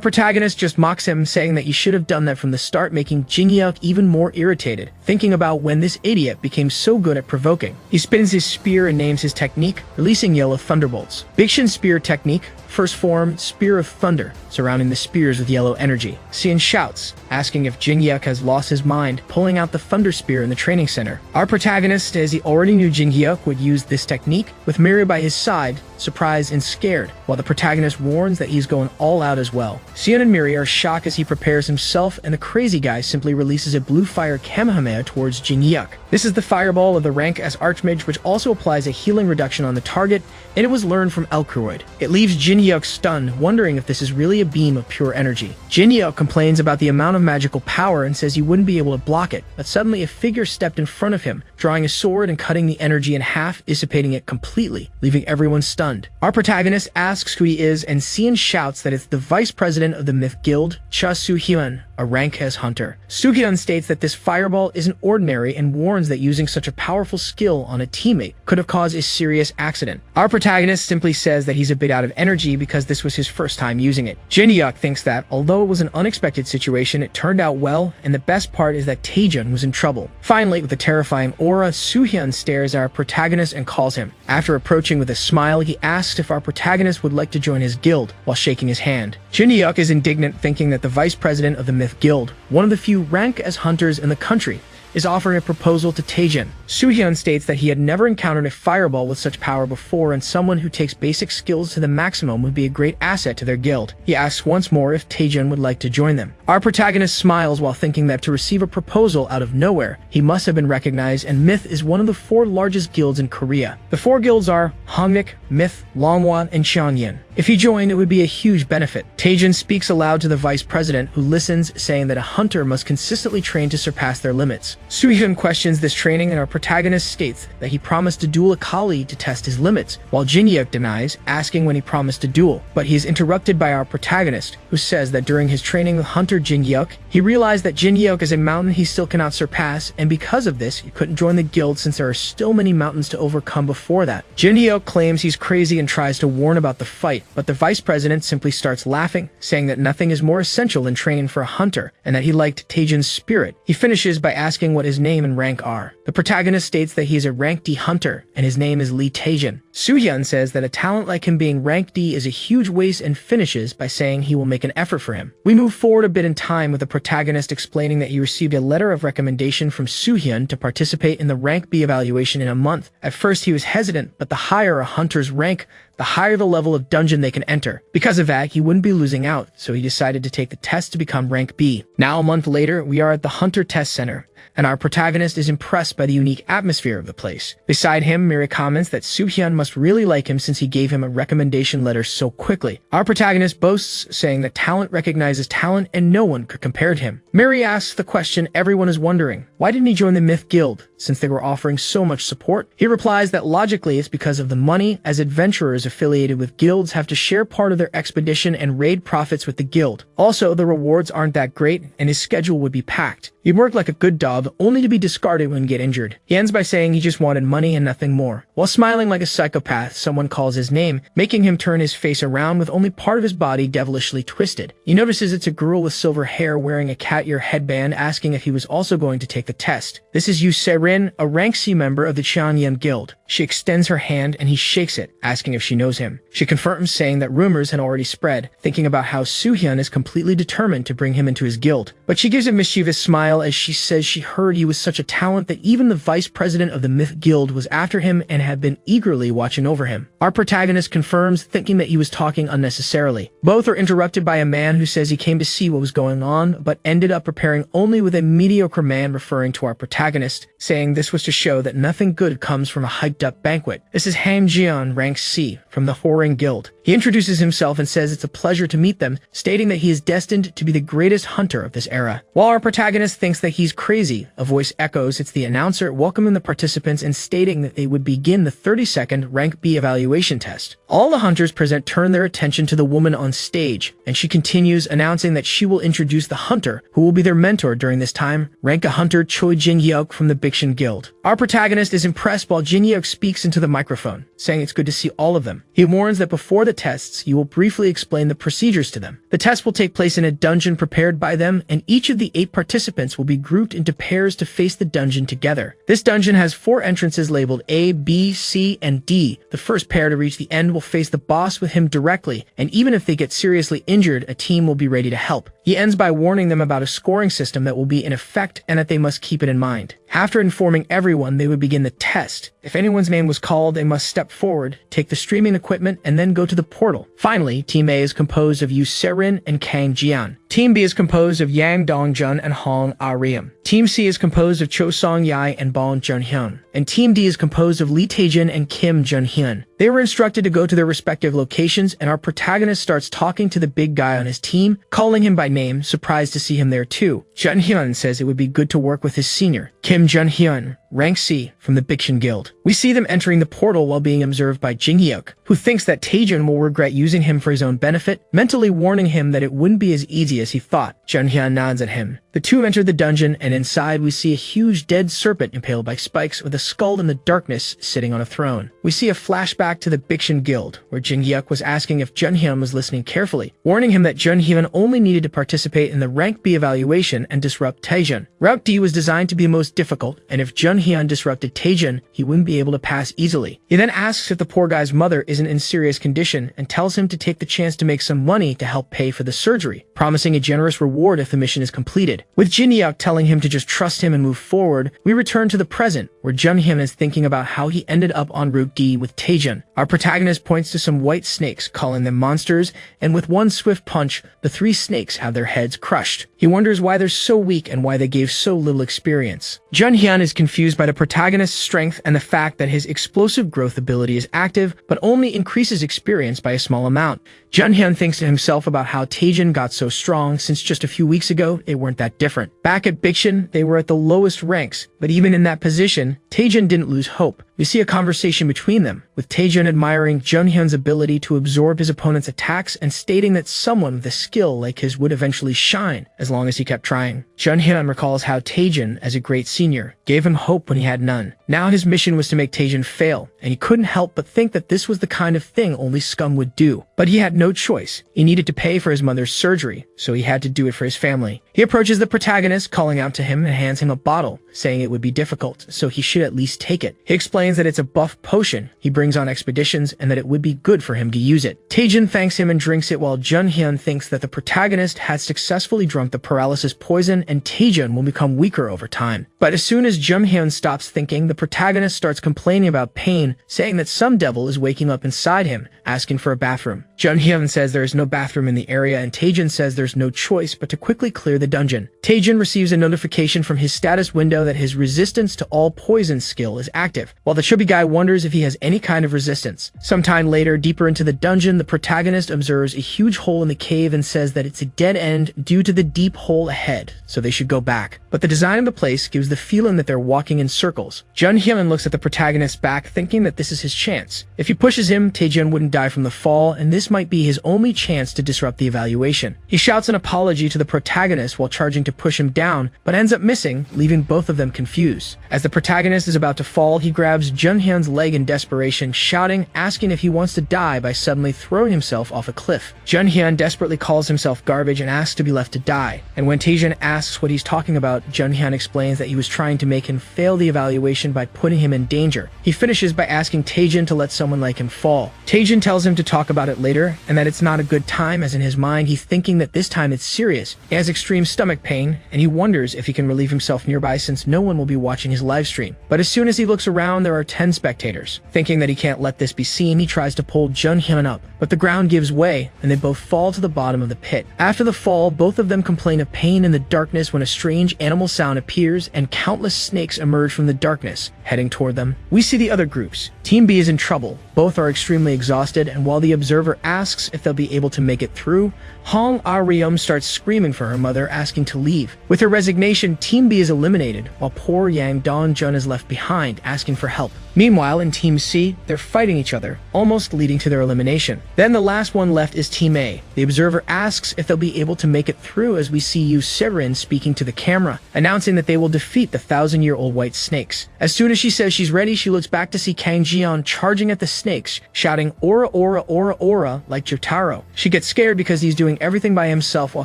protagonist just mocks him, saying that he should have done that from the start, making Jin-hyuk even more irritated, thinking about when this idiot became so good at provoking. He spins his spear and names his technique, releasing yellow thunderbolts. Bikshin spear technique, first form, Spear of Thunder, surrounding the spears with yellow energy. Cian shouts, asking if Jin-hyuk has lost his mind, pulling out the Thunder Spear in the training center. Our protagonist, as he already knew Jin-hyuk would use this technique, with Miri by his side, surprised and scared, while the protagonist warns that he's going all out as well. Cian and Miri are shocked as he prepares himself, and the crazy guy simply releases a blue fire Kamehameha towards Jin-hyuk. This is the fireball of the rank as Archmage, which also applies a healing reduction on the target, and it was learned from Elkroyd. It leaves Jin-hyuk stunned, wondering if this is really a beam of pure energy. Jin-hyuk complains about the amount of magical power and says he wouldn't be able to block it, but suddenly a figure stepped in front of him, drawing a sword and cutting the energy in half, dissipating it completely, leaving everyone stunned. Our protagonist asks who he is, and Cian shouts that it's the vice president of the Myth Guild, Cha Soo-hyun, a rank as hunter. Soo-hyun states that this fireball isn't ordinary and warns that using such a powerful skill on a teammate could have caused a serious accident. Our protagonist simply says that he's a bit out of energy because this was his first time using it. Jin-hyuk thinks that, although it was an unexpected situation, it turned out well, and the best part is that Taejun was in trouble. Finally, with a terrifying aura, Soo-hyun stares at our protagonist and calls him. After approaching with a smile, he asks if our protagonist would like to join his guild, while shaking his hand. Jin-hyuk is indignant, thinking that the vice president of the Myth Guild, one of the few rank as hunters in the country, is offering a proposal to Taejin. Soohyun states that he had never encountered a fireball with such power before, and someone who takes basic skills to the maximum would be a great asset to their guild. He asks once more if Taejin would like to join them. Our protagonist smiles while thinking that to receive a proposal out of nowhere, he must have been recognized, and Myth is one of the 4 largest guilds in Korea. The 4 guilds are Hongik, Myth, Longwon, and Cheonyin. If he joined, it would be a huge benefit. Taejin speaks aloud to the vice president, who listens, saying that a hunter must consistently train to surpass their limits. Soohyun questions this training, and our protagonist states that he promised to duel a colleague to test his limits, while Jinhyuk denies, asking when he promised to duel. But he is interrupted by our protagonist, who says that during his training with Hunter Jinhyuk, he realized that Jinhyuk is a mountain he still cannot surpass, and because of this, he couldn't join the guild since there are still many mountains to overcome before that. Jinhyuk claims he's crazy and tries to warn about the fight, but the vice president simply starts laughing, saying that nothing is more essential than training for a hunter, and that he liked Taejin's spirit. He finishes by asking what his name and rank are. The protagonist states that he is a rank D hunter, and his name is Lee Taejin. Soohyun says that a talent like him being rank D is a huge waste, and finishes by saying he will make an effort for him. We move forward a bit in time with the protagonist explaining that he received a letter of recommendation from Soohyun to participate in the rank B evaluation in a month. At first he was hesitant, but the higher a hunter's rank, the higher the level of dungeon they can enter. Because of that, he wouldn't be losing out, so he decided to take the test to become rank B. Now a month later, we are at the Hunter Test Center, and our protagonist is impressed by the unique atmosphere of the place. Beside him, Miri comments that Soohyun must really like him since he gave him a recommendation letter so quickly. Our protagonist boasts, saying that talent recognizes talent and no one could compare to him. Miri asks the question everyone is wondering: why didn't he join the Myth Guild, since they were offering so much support? He replies that logically it's because of the money, as adventurers affiliated with guilds have to share part of their expedition and raid profits with the guild. Also, the rewards aren't that great, and his schedule would be packed. He'd work like a good dog, only to be discarded when get injured. He ends by saying he just wanted money and nothing more. While smiling like a psychopath, someone calls his name, making him turn his face around with only part of his body devilishly twisted. He notices it's a girl with silver hair wearing a cat ear headband, asking if he was also going to take the test. This is Yu Se-rin, a rank C member of the Cheonyin Guild. She extends her hand and he shakes it, asking if she knows him. She confirms, saying that rumors had already spread, thinking about how Soohyun is completely determined to bring him into his guild. But she gives a mischievous smile as she says she heard he was such a talent that even the vice president of the Myth Guild was after him and had been eagerly watching over him. Our protagonist confirms, thinking that he was talking unnecessarily. Both are interrupted by a man who says he came to see what was going on, but ended up preparing only with a mediocre man, referring to our protagonist, saying this was to show that nothing good comes from a hyped-up banquet. This is Ham Jian, rank C, from the Whoring Guild. He introduces himself and says it's a pleasure to meet them, stating that he is destined to be the greatest hunter of this era. While our protagonist thinks that he's crazy, a voice echoes it's the announcer welcoming the participants and stating that they would begin the 30-second rank B evaluation test. All the hunters present turn their attention to the woman on stage, and she continues, announcing that she will introduce the hunter who will be their mentor during this time, rank a hunter Choi Jin-hyuk from the Bikshin Guild. Our protagonist is impressed while Jin-hyuk speaks into the microphone, saying it's good to see all of them. He warns that before the tests, you will briefly explain the procedures to them. The test will take place in a dungeon prepared by them, and each of the 8 participants will be grouped into pairs to face the dungeon together. This dungeon has 4 entrances labeled A, B, C, and D. The first pair to reach the end will face the boss with him directly, and even if they get seriously injured, a team will be ready to help. He ends by warning them about a scoring system that will be in effect and that they must keep it in mind. After informing everyone, they would begin the test. If anyone's name was called, they must step forward, take the streaming equipment, and then go to the portal. Finally, Team A is composed of Yu Se-rin and Kang Jian. Team B is composed of Yang Dongjun and Hong Ariam. Team C is composed of Cho Song-yai and Bong Jun-hyun. And Team D is composed of Lee Taejin and Kim Jun-hyun. They were instructed to go to their respective locations, and our protagonist starts talking to the big guy on his team, calling him by name, surprised to see him there too. Jun-hyun says it would be good to work with his senior, Kim Jun-hyun, rank C, from the Bikshin Guild. We see them entering the portal while being observed by Jin-hyuk, who thinks that Taejin will regret using him for his own benefit, mentally warning him that it wouldn't be as easy as he thought. Jun-hyun nods at him. The two enter the dungeon, and inside we see a huge dead serpent impaled by spikes with a skull in the darkness sitting on a throne. We see a flashback to the Bikshin Guild, where Jin-hyuk was asking if Jun-hyun was listening carefully, warning him that Jun-hyun only needed to participate in the rank B evaluation and disrupt Taejin. Route D was designed to be the most difficult, and if Junhyun disrupted Taejin, he wouldn't be able to pass easily. He then asks if the poor guy's mother isn't in serious condition and tells him to take the chance to make some money to help pay for the surgery, promising a generous reward if the mission is completed. With Jinhyuk telling him to just trust him and move forward, we return to the present, where Junhyun is thinking about how he ended up on Route D with Taejin. Our protagonist points to some white snakes, calling them monsters, and with one swift punch, the 3 snakes have their heads crushed. He wonders why they're so weak and why they gave so little experience. Junhyun is confused by the protagonist's strength and the fact that his explosive growth ability is active, but only increases experience by a small amount. Junhyun thinks to himself about how Taejin got so strong since just a few weeks ago they weren't that different. Back at Bikshin, they were at the lowest ranks, but even in that position, Taejin didn't lose hope. We see a conversation between them, with Taejin admiring Junhyun's ability to absorb his opponent's attacks and stating that someone with a skill like his would eventually shine, as long as he kept trying. Junhyun recalls how Taejin, as a great senior, gave him hope when he had none. Now his mission was to make Taejin fail, and he couldn't help but think that this was the kind of thing only scum would do. But he had no choice. He needed to pay for his mother's surgery, so he had to do it for his family. He approaches the protagonist, calling out to him and hands him a bottle, saying it would be difficult, so he should at least take it. He explains that it's a buff potion he brings on expeditions and that it would be good for him to use it. Taejin thanks him and drinks it while Junhyun thinks that the protagonist has successfully drunk the paralysis poison and Taejin will become weaker over time. But as soon as Junhyun stops thinking, the protagonist starts complaining about pain, saying that some devil is waking up inside him, asking for a bathroom. Junhyun says there is no bathroom in the area and Taejin says there's no choice but to quickly clear the dungeon. Taejin receives a notification from his status window that his resistance to all poison skill is active, while the chubby guy wonders if he has any kind of resistance. Sometime later, deeper into the dungeon, the protagonist observes a huge hole in the cave and says that it's a dead end due to the deep hole ahead, so they should go back. But the design of the place gives the feeling that they're walking in circles. Junhyun looks at the protagonist's back, thinking that this is his chance. If he pushes him, Taejin wouldn't die from the fall, and this might be his only chance to disrupt the evaluation. He shouts an apology to the protagonist while charging to push him down, but ends up missing, leaving both of them confused. As the protagonist is about to fall, he grabs Junhyun's leg in desperation, shouting, asking if he wants to die by suddenly throwing himself off a cliff. Junhyun desperately calls himself garbage and asks to be left to die. And when Taejin asks what he's talking about, Junhyun explains that he was trying to make him fail the evaluation by putting him in danger. He finishes by asking Taejin to let someone like him fall. Taejin tells him to talk about it later, and that it's not a good time, as in his mind he's thinking that this time it's serious. He has extreme stomach pain, and he wonders if he can relieve himself nearby since no one will be watching his live stream. But as soon as he looks around, there are 10 spectators. Thinking that he can't let this be seen, he tries to pull Junhyun up, but the ground gives way, and they both fall to the bottom of the pit. After the fall, both of them complain of pain in the darkness when a strange animal sound appears, and countless snakes emerge from the darkness, heading toward them. We see the other groups. Team B is in trouble. Both are extremely exhausted, and while the observer asks if they'll be able to make it through, Hong Arium starts screaming for her mother, asking to leave. With her resignation, Team B is eliminated, while poor Yang Dong-jun is left behind, asking for help. Meanwhile, in Team C, they're fighting each other, almost leading to their elimination. Then the last one left is Team A. The observer asks if they'll be able to make it through as we see Yu Serin speaking to the camera, announcing that they will defeat the 1,000-year-old white snakes. As soon as she says she's ready, she looks back to see Kang Jian charging at the snakes, shouting "Aura, aura, aura, aura" like Jotaro. She gets scared because he's doing everything by himself, while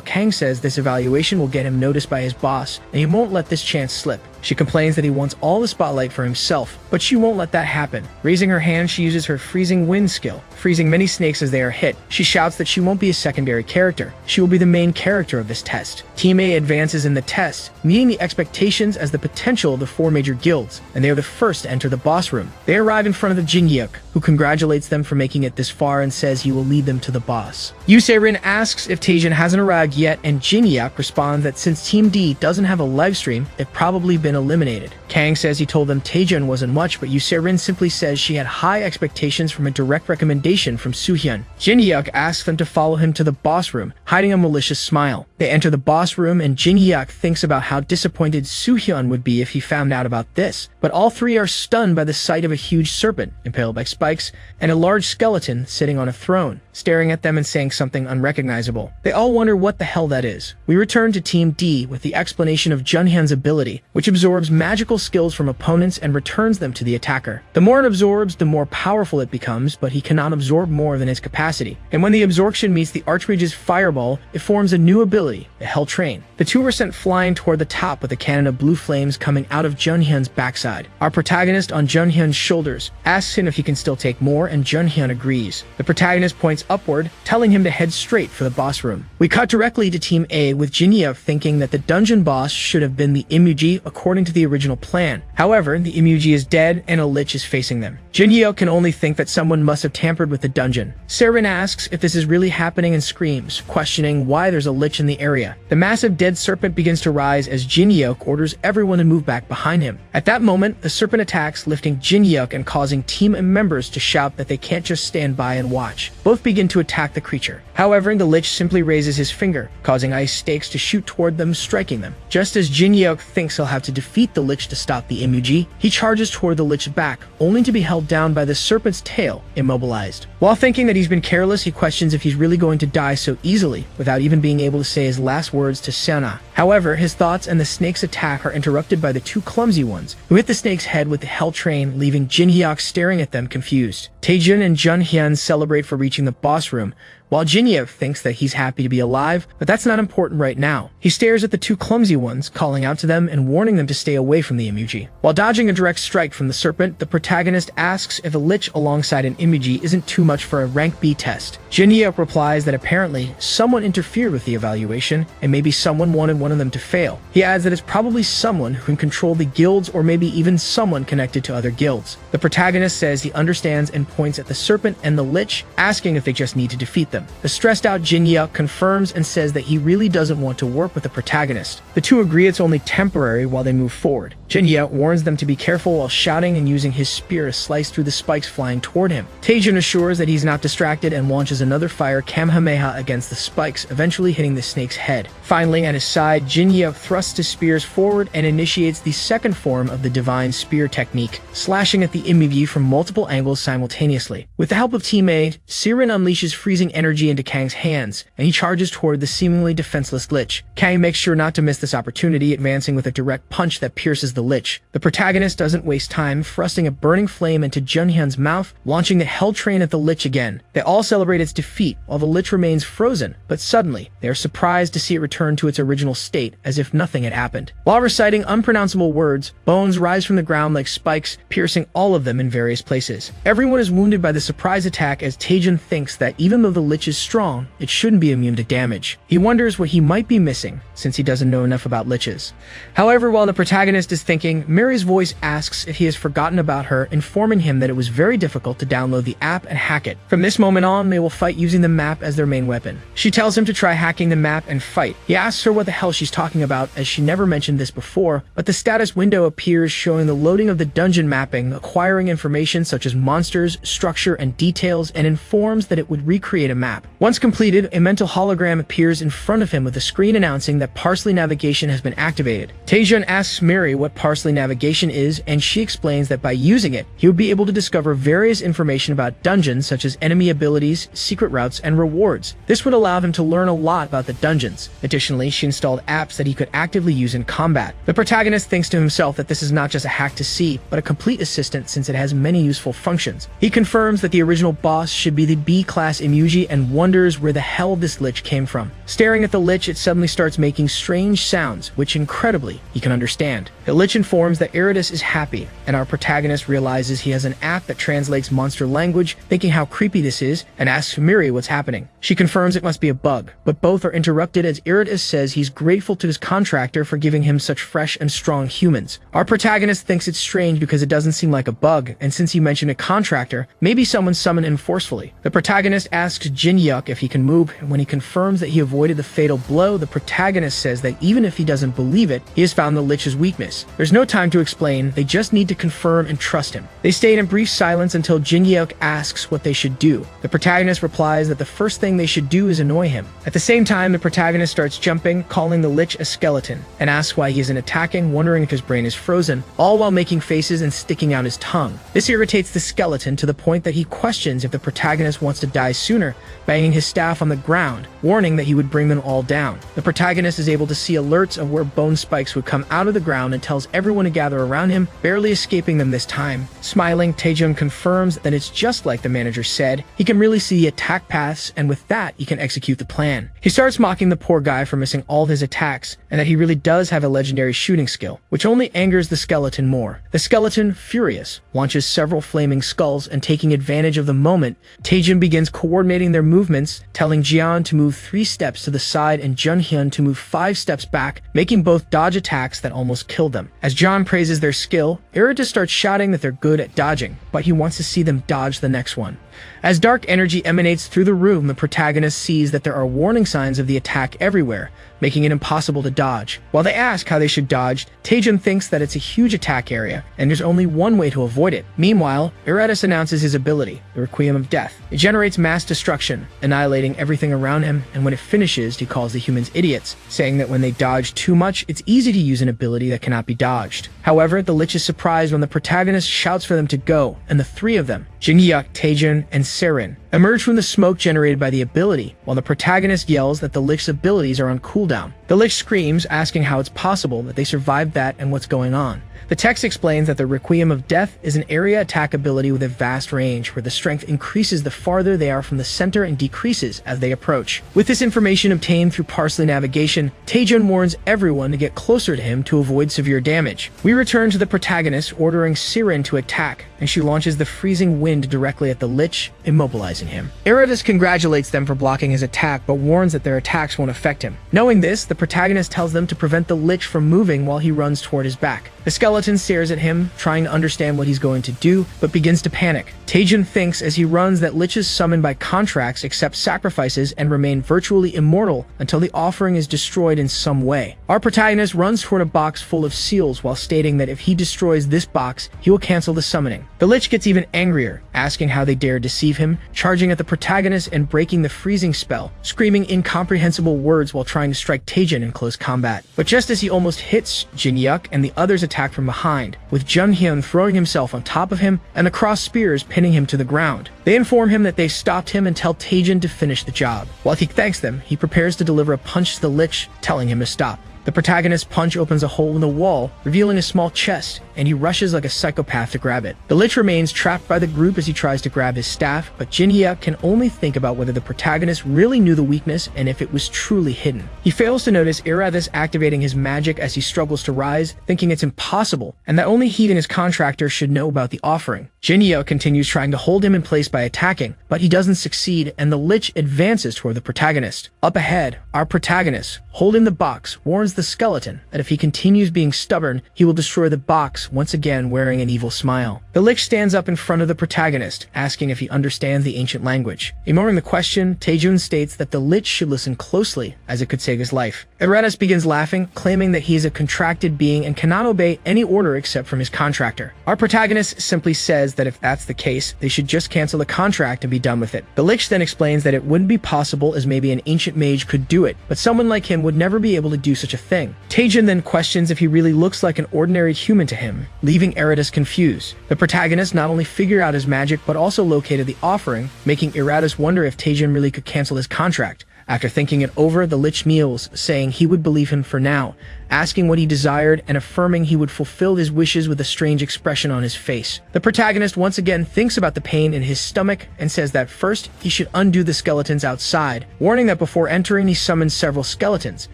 Kang says this evaluation will get him noticed by his boss, and he won't let this chance slip. She complains that he wants all the spotlight for himself, but she won't let that happen. Raising her hand, she uses her freezing wind skill, freezing many snakes as they are hit. She shouts that she won't be a secondary character. She will be the main character of this test. Team A advances in the test, meeting the expectations as the potential of the 4 major guilds, and they are the first to enter the boss room. They arrive in front of the Jingyuk, who congratulates them for making it this far and says he will lead them to the boss. Yu Serin asks if Taejin hasn't arrived yet, and Jingyuk responds that since Team D doesn't have a livestream, they've probably been eliminated. Kang says he told them Taejin wasn't much, but Yu Serin simply says she had high expectations from a direct recommendation from Soohyun. Jinhyuk asks them to follow him to the boss room, hiding a malicious smile. They enter the boss room, and Jinhyuk thinks about how disappointed Soohyun would be if he found out about this. But all three are stunned by the sight of a huge serpent, impaled by spikes, and a large skeleton sitting on a throne, staring at them and saying something unrecognizable. They all wonder what the hell that is. We return to Team D with the explanation of Junhyun's ability, which absorbs magical skills from opponents and returns them to the attacker. The more it absorbs, the more powerful it becomes, but he cannot absorb more than his capacity. And when the absorption meets the Archmage's fireball, it forms a new ability, the Hell Train. The two were sent flying toward the top with a cannon of blue flames coming out of Junhyun's backside. Our protagonist on Junhyun's shoulders asks him if he can still take more, and Junhyun agrees. The protagonist points upward, telling him to head straight for the boss room. We cut directly to Team A with Jinyeok thinking that the dungeon boss should have been the Imuji according to the original plan. However, the Imuji is dead and a lich is facing them. Jinyeok can only think that someone must have tampered with the dungeon. Seren asks if this is really happening and screams, questioning why there's a lich in the area. The massive dead serpent begins to rise as Jinyeok orders everyone to move back behind him. At that moment, the serpent attacks, lifting Jinyeok and causing team members to shout that they can't just stand by and watch. Both begin to attack the creature. However, the lich simply raises his finger, causing ice stakes to shoot toward them, striking them. Just as Jinyeok thinks he'll have to defeat the lich to stop the Imuji, he charges toward the lich's back, only to be held down by the serpent's tail, immobilized. While thinking that he's been careless, he questions if he's really going to die so easily, without even being able to say his last words to Sena. However, his thoughts and the snake's attack are interrupted by the two clumsy ones, who hit the snake's head with the Hell Train, leaving Jinhyuk staring at them confused. Taejun and Junhyun celebrate for reaching the boss room, while Jinyeok thinks that he's happy to be alive, but that's not important right now. He stares at the two clumsy ones, calling out to them and warning them to stay away from the Imuji. While dodging a direct strike from the serpent, the protagonist asks if a lich alongside an Imuji isn't too much for a rank B test. Jinyeok replies that apparently someone interfered with the evaluation, and maybe someone wanted one of them to fail. He adds that it's probably someone who can control the guilds, or maybe even someone connected to other guilds. The protagonist says he understands and points at the serpent and the lich, asking if they just need to defeat them. The stressed out Jinyeok confirms and says that he really doesn't want to work with the protagonist. The two agree it's only temporary while they move forward. Jinyeok warns them to be careful while shouting and using his spear to slice through the spikes flying toward him. Taejun assures that he's not distracted and launches another fire Kamehameha against the spikes, eventually hitting the snake's head. Finally, at his side, Jinyeok thrusts his spears forward and initiates the second form of the divine spear technique, slashing at the Imuji from multiple angles simultaneously. With the help of Team A, Seren unleashes freezing energy into Kang's hands, and he charges toward the seemingly defenseless lich. Kang makes sure not to miss this opportunity, advancing with a direct punch that pierces the lich. The protagonist doesn't waste time, thrusting a burning flame into Junhyun's mouth, launching the Hell Train at the lich again. They all celebrate its defeat, while the lich remains frozen, but suddenly, they are surprised to see it return to its original state, as if nothing had happened. While reciting unpronounceable words, bones rise from the ground like spikes, piercing all of them in various places. Everyone is wounded by the surprise attack, as Taejun thinks that even though the lich is strong, it shouldn't be immune to damage. He wonders what he might be missing, since he doesn't know enough about liches. However, while the protagonist is thinking, Mary's voice asks if he has forgotten about her, informing him that it was very difficult to download the app and hack it. From this moment on, they will fight using the map as their main weapon. She tells him to try hacking the map and fight. He asks her what the hell she's talking about, as she never mentioned this before, but the status window appears showing the loading of the dungeon mapping, acquiring information such as monsters, structure, and details, and informs that it would recreate a map. Once completed, a mental hologram appears in front of him with a screen announcing that Parsley Navigation has been activated. Taejun asks Mary what Parsley Navigation is, and she explains that by using it, he would be able to discover various information about dungeons such as enemy abilities, secret routes, and rewards. This would allow him to learn a lot about the dungeons. Additionally, she installed apps that he could actively use in combat. The protagonist thinks to himself that this is not just a hack to see, but a complete assistant since it has many useful functions. He confirms that the original boss should be the B-class Imuji and wonders where the hell this lich came from. Staring at the lich, it suddenly starts making strange sounds, which incredibly, he can understand. The lich informs that Eridas is happy, and our protagonist realizes he has an app that translates monster language, thinking how creepy this is, and asks Miri what's happening. She confirms it must be a bug, but both are interrupted as Eridas says he's grateful to his contractor for giving him such fresh and strong humans. Our protagonist thinks it's strange because it doesn't seem like a bug, and since he mentioned a contractor, maybe someone summoned him forcefully. The protagonist asks Jinyeok if he can move, and when he confirms that he avoided the fatal blow, the protagonist says that even if he doesn't believe it, he has found the lich's weakness. There's no time to explain, they just need to confirm and trust him. They stay in brief silence until Jinyeok asks what they should do. The protagonist replies that the first thing they should do is annoy him. At the same time, the protagonist starts jumping, calling the lich a skeleton, and asks why he isn't attacking, wondering if his brain is frozen, all while making faces and sticking out his tongue. This irritates the skeleton to the point that he questions if the protagonist wants to die sooner, banging his staff on the ground, warning that he would bring them all down. The protagonist is able to see alerts of where bone spikes would come out of the ground and tells tells everyone to gather around him, barely escaping them this time. Smiling, Taejun confirms that it's just like the manager said. He can really see the attack paths, and with that, he can execute the plan. He starts mocking the poor guy for missing all of his attacks, and that he really does have a legendary shooting skill, which only angers the skeleton more. The skeleton, furious, launches several flaming skulls, and taking advantage of the moment, Taejun begins coordinating their movements, telling Jian to move 3 steps to the side and Junhyun to move 5 steps back, making both dodge attacks that almost killed them. As John praises their skill, Eritas starts shouting that they're good at dodging, but he wants to see them dodge the next one. As dark energy emanates through the room, the protagonist sees that there are warning signs of the attack everywhere, making it impossible to dodge. While they ask how they should dodge, Taejun thinks that it's a huge attack area, and there's only one way to avoid it. Meanwhile, Eritas announces his ability, the Requiem of Death. It generates mass destruction, annihilating everything around him, and when it finishes, he calls the humans idiots, saying that when they dodge too much, it's easy to use an ability that cannot be dodged. However, the Lich is surprised when the protagonist shouts for them to go, and the 3 of them, Jinhyuk, Taejun, and Seren, emerge from the smoke generated by the ability, while the protagonist yells that the Lich's abilities are on cooldown. The Lich screams, asking how it's possible that they survived that and what's going on. The text explains that the Requiem of Death is an area attack ability with a vast range, where the strength increases the farther they are from the center and decreases as they approach. With this information obtained through Parsley navigation, Taejun warns everyone to get closer to him to avoid severe damage. We return to the protagonist ordering Siren to attack, and she launches the freezing wind directly at the Lich, immobilizing him. Eritas congratulates them for blocking his attack, but warns that their attacks won't affect him. Knowing this, the protagonist tells them to prevent the Lich from moving while he runs toward his back. The skeleton stares at him, trying to understand what he's going to do, but begins to panic. Taejun thinks as he runs that liches summoned by contracts accept sacrifices and remain virtually immortal until the offering is destroyed in some way. Our protagonist runs toward a box full of seals while stating that if he destroys this box, he will cancel the summoning. The Lich gets even angrier, asking how they dare deceive him, charging at the protagonist and breaking the freezing spell, screaming incomprehensible words while trying to strike Taejun in close combat. But just as he almost hits Jinhyuk and the others attack from behind, with Junhyun throwing himself on top of him and the cross spears pinning him to the ground. They inform him that they stopped him and tell Taejun to finish the job. While he thanks them, he prepares to deliver a punch to the Lich, telling him to stop. The protagonist's punch opens a hole in the wall, revealing a small chest, and he rushes like a psychopath to grab it. The Lich remains trapped by the group as he tries to grab his staff, but Jinhyuk can only think about whether the protagonist really knew the weakness and if it was truly hidden. He fails to notice Erathis activating his magic as he struggles to rise, thinking it's impossible, and that only he and his contractor should know about the offering. Jinhyuk continues trying to hold him in place by attacking, but he doesn't succeed, and the Lich advances toward the protagonist. Up ahead, our protagonist, holding the box, warns the skeleton that if he continues being stubborn, he will destroy the box, once again wearing an evil smile. The Lich stands up in front of the protagonist, asking if he understands the ancient language. Ignoring the question, Taejun states that the Lich should listen closely, as it could save his life. Eratus begins laughing, claiming that he is a contracted being and cannot obey any order except from his contractor. Our protagonist simply says that if that's the case, they should just cancel the contract and be done with it. The Lich then explains that it wouldn't be possible as maybe an ancient mage could do it, but someone like him would never be able to do such a thing. Taejun then questions if he really looks like an ordinary human to him, leaving Eratus confused. The protagonist not only figured out his magic, but also located the offering, making Eratus wonder if Taejun really could cancel his contract. After thinking it over, the Lich kneels, saying he would believe him for now, asking what he desired and affirming he would fulfill his wishes with a strange expression on his face. The protagonist once again thinks about the pain in his stomach and says that first he should undo the skeletons outside, warning that before entering he summons several skeletons.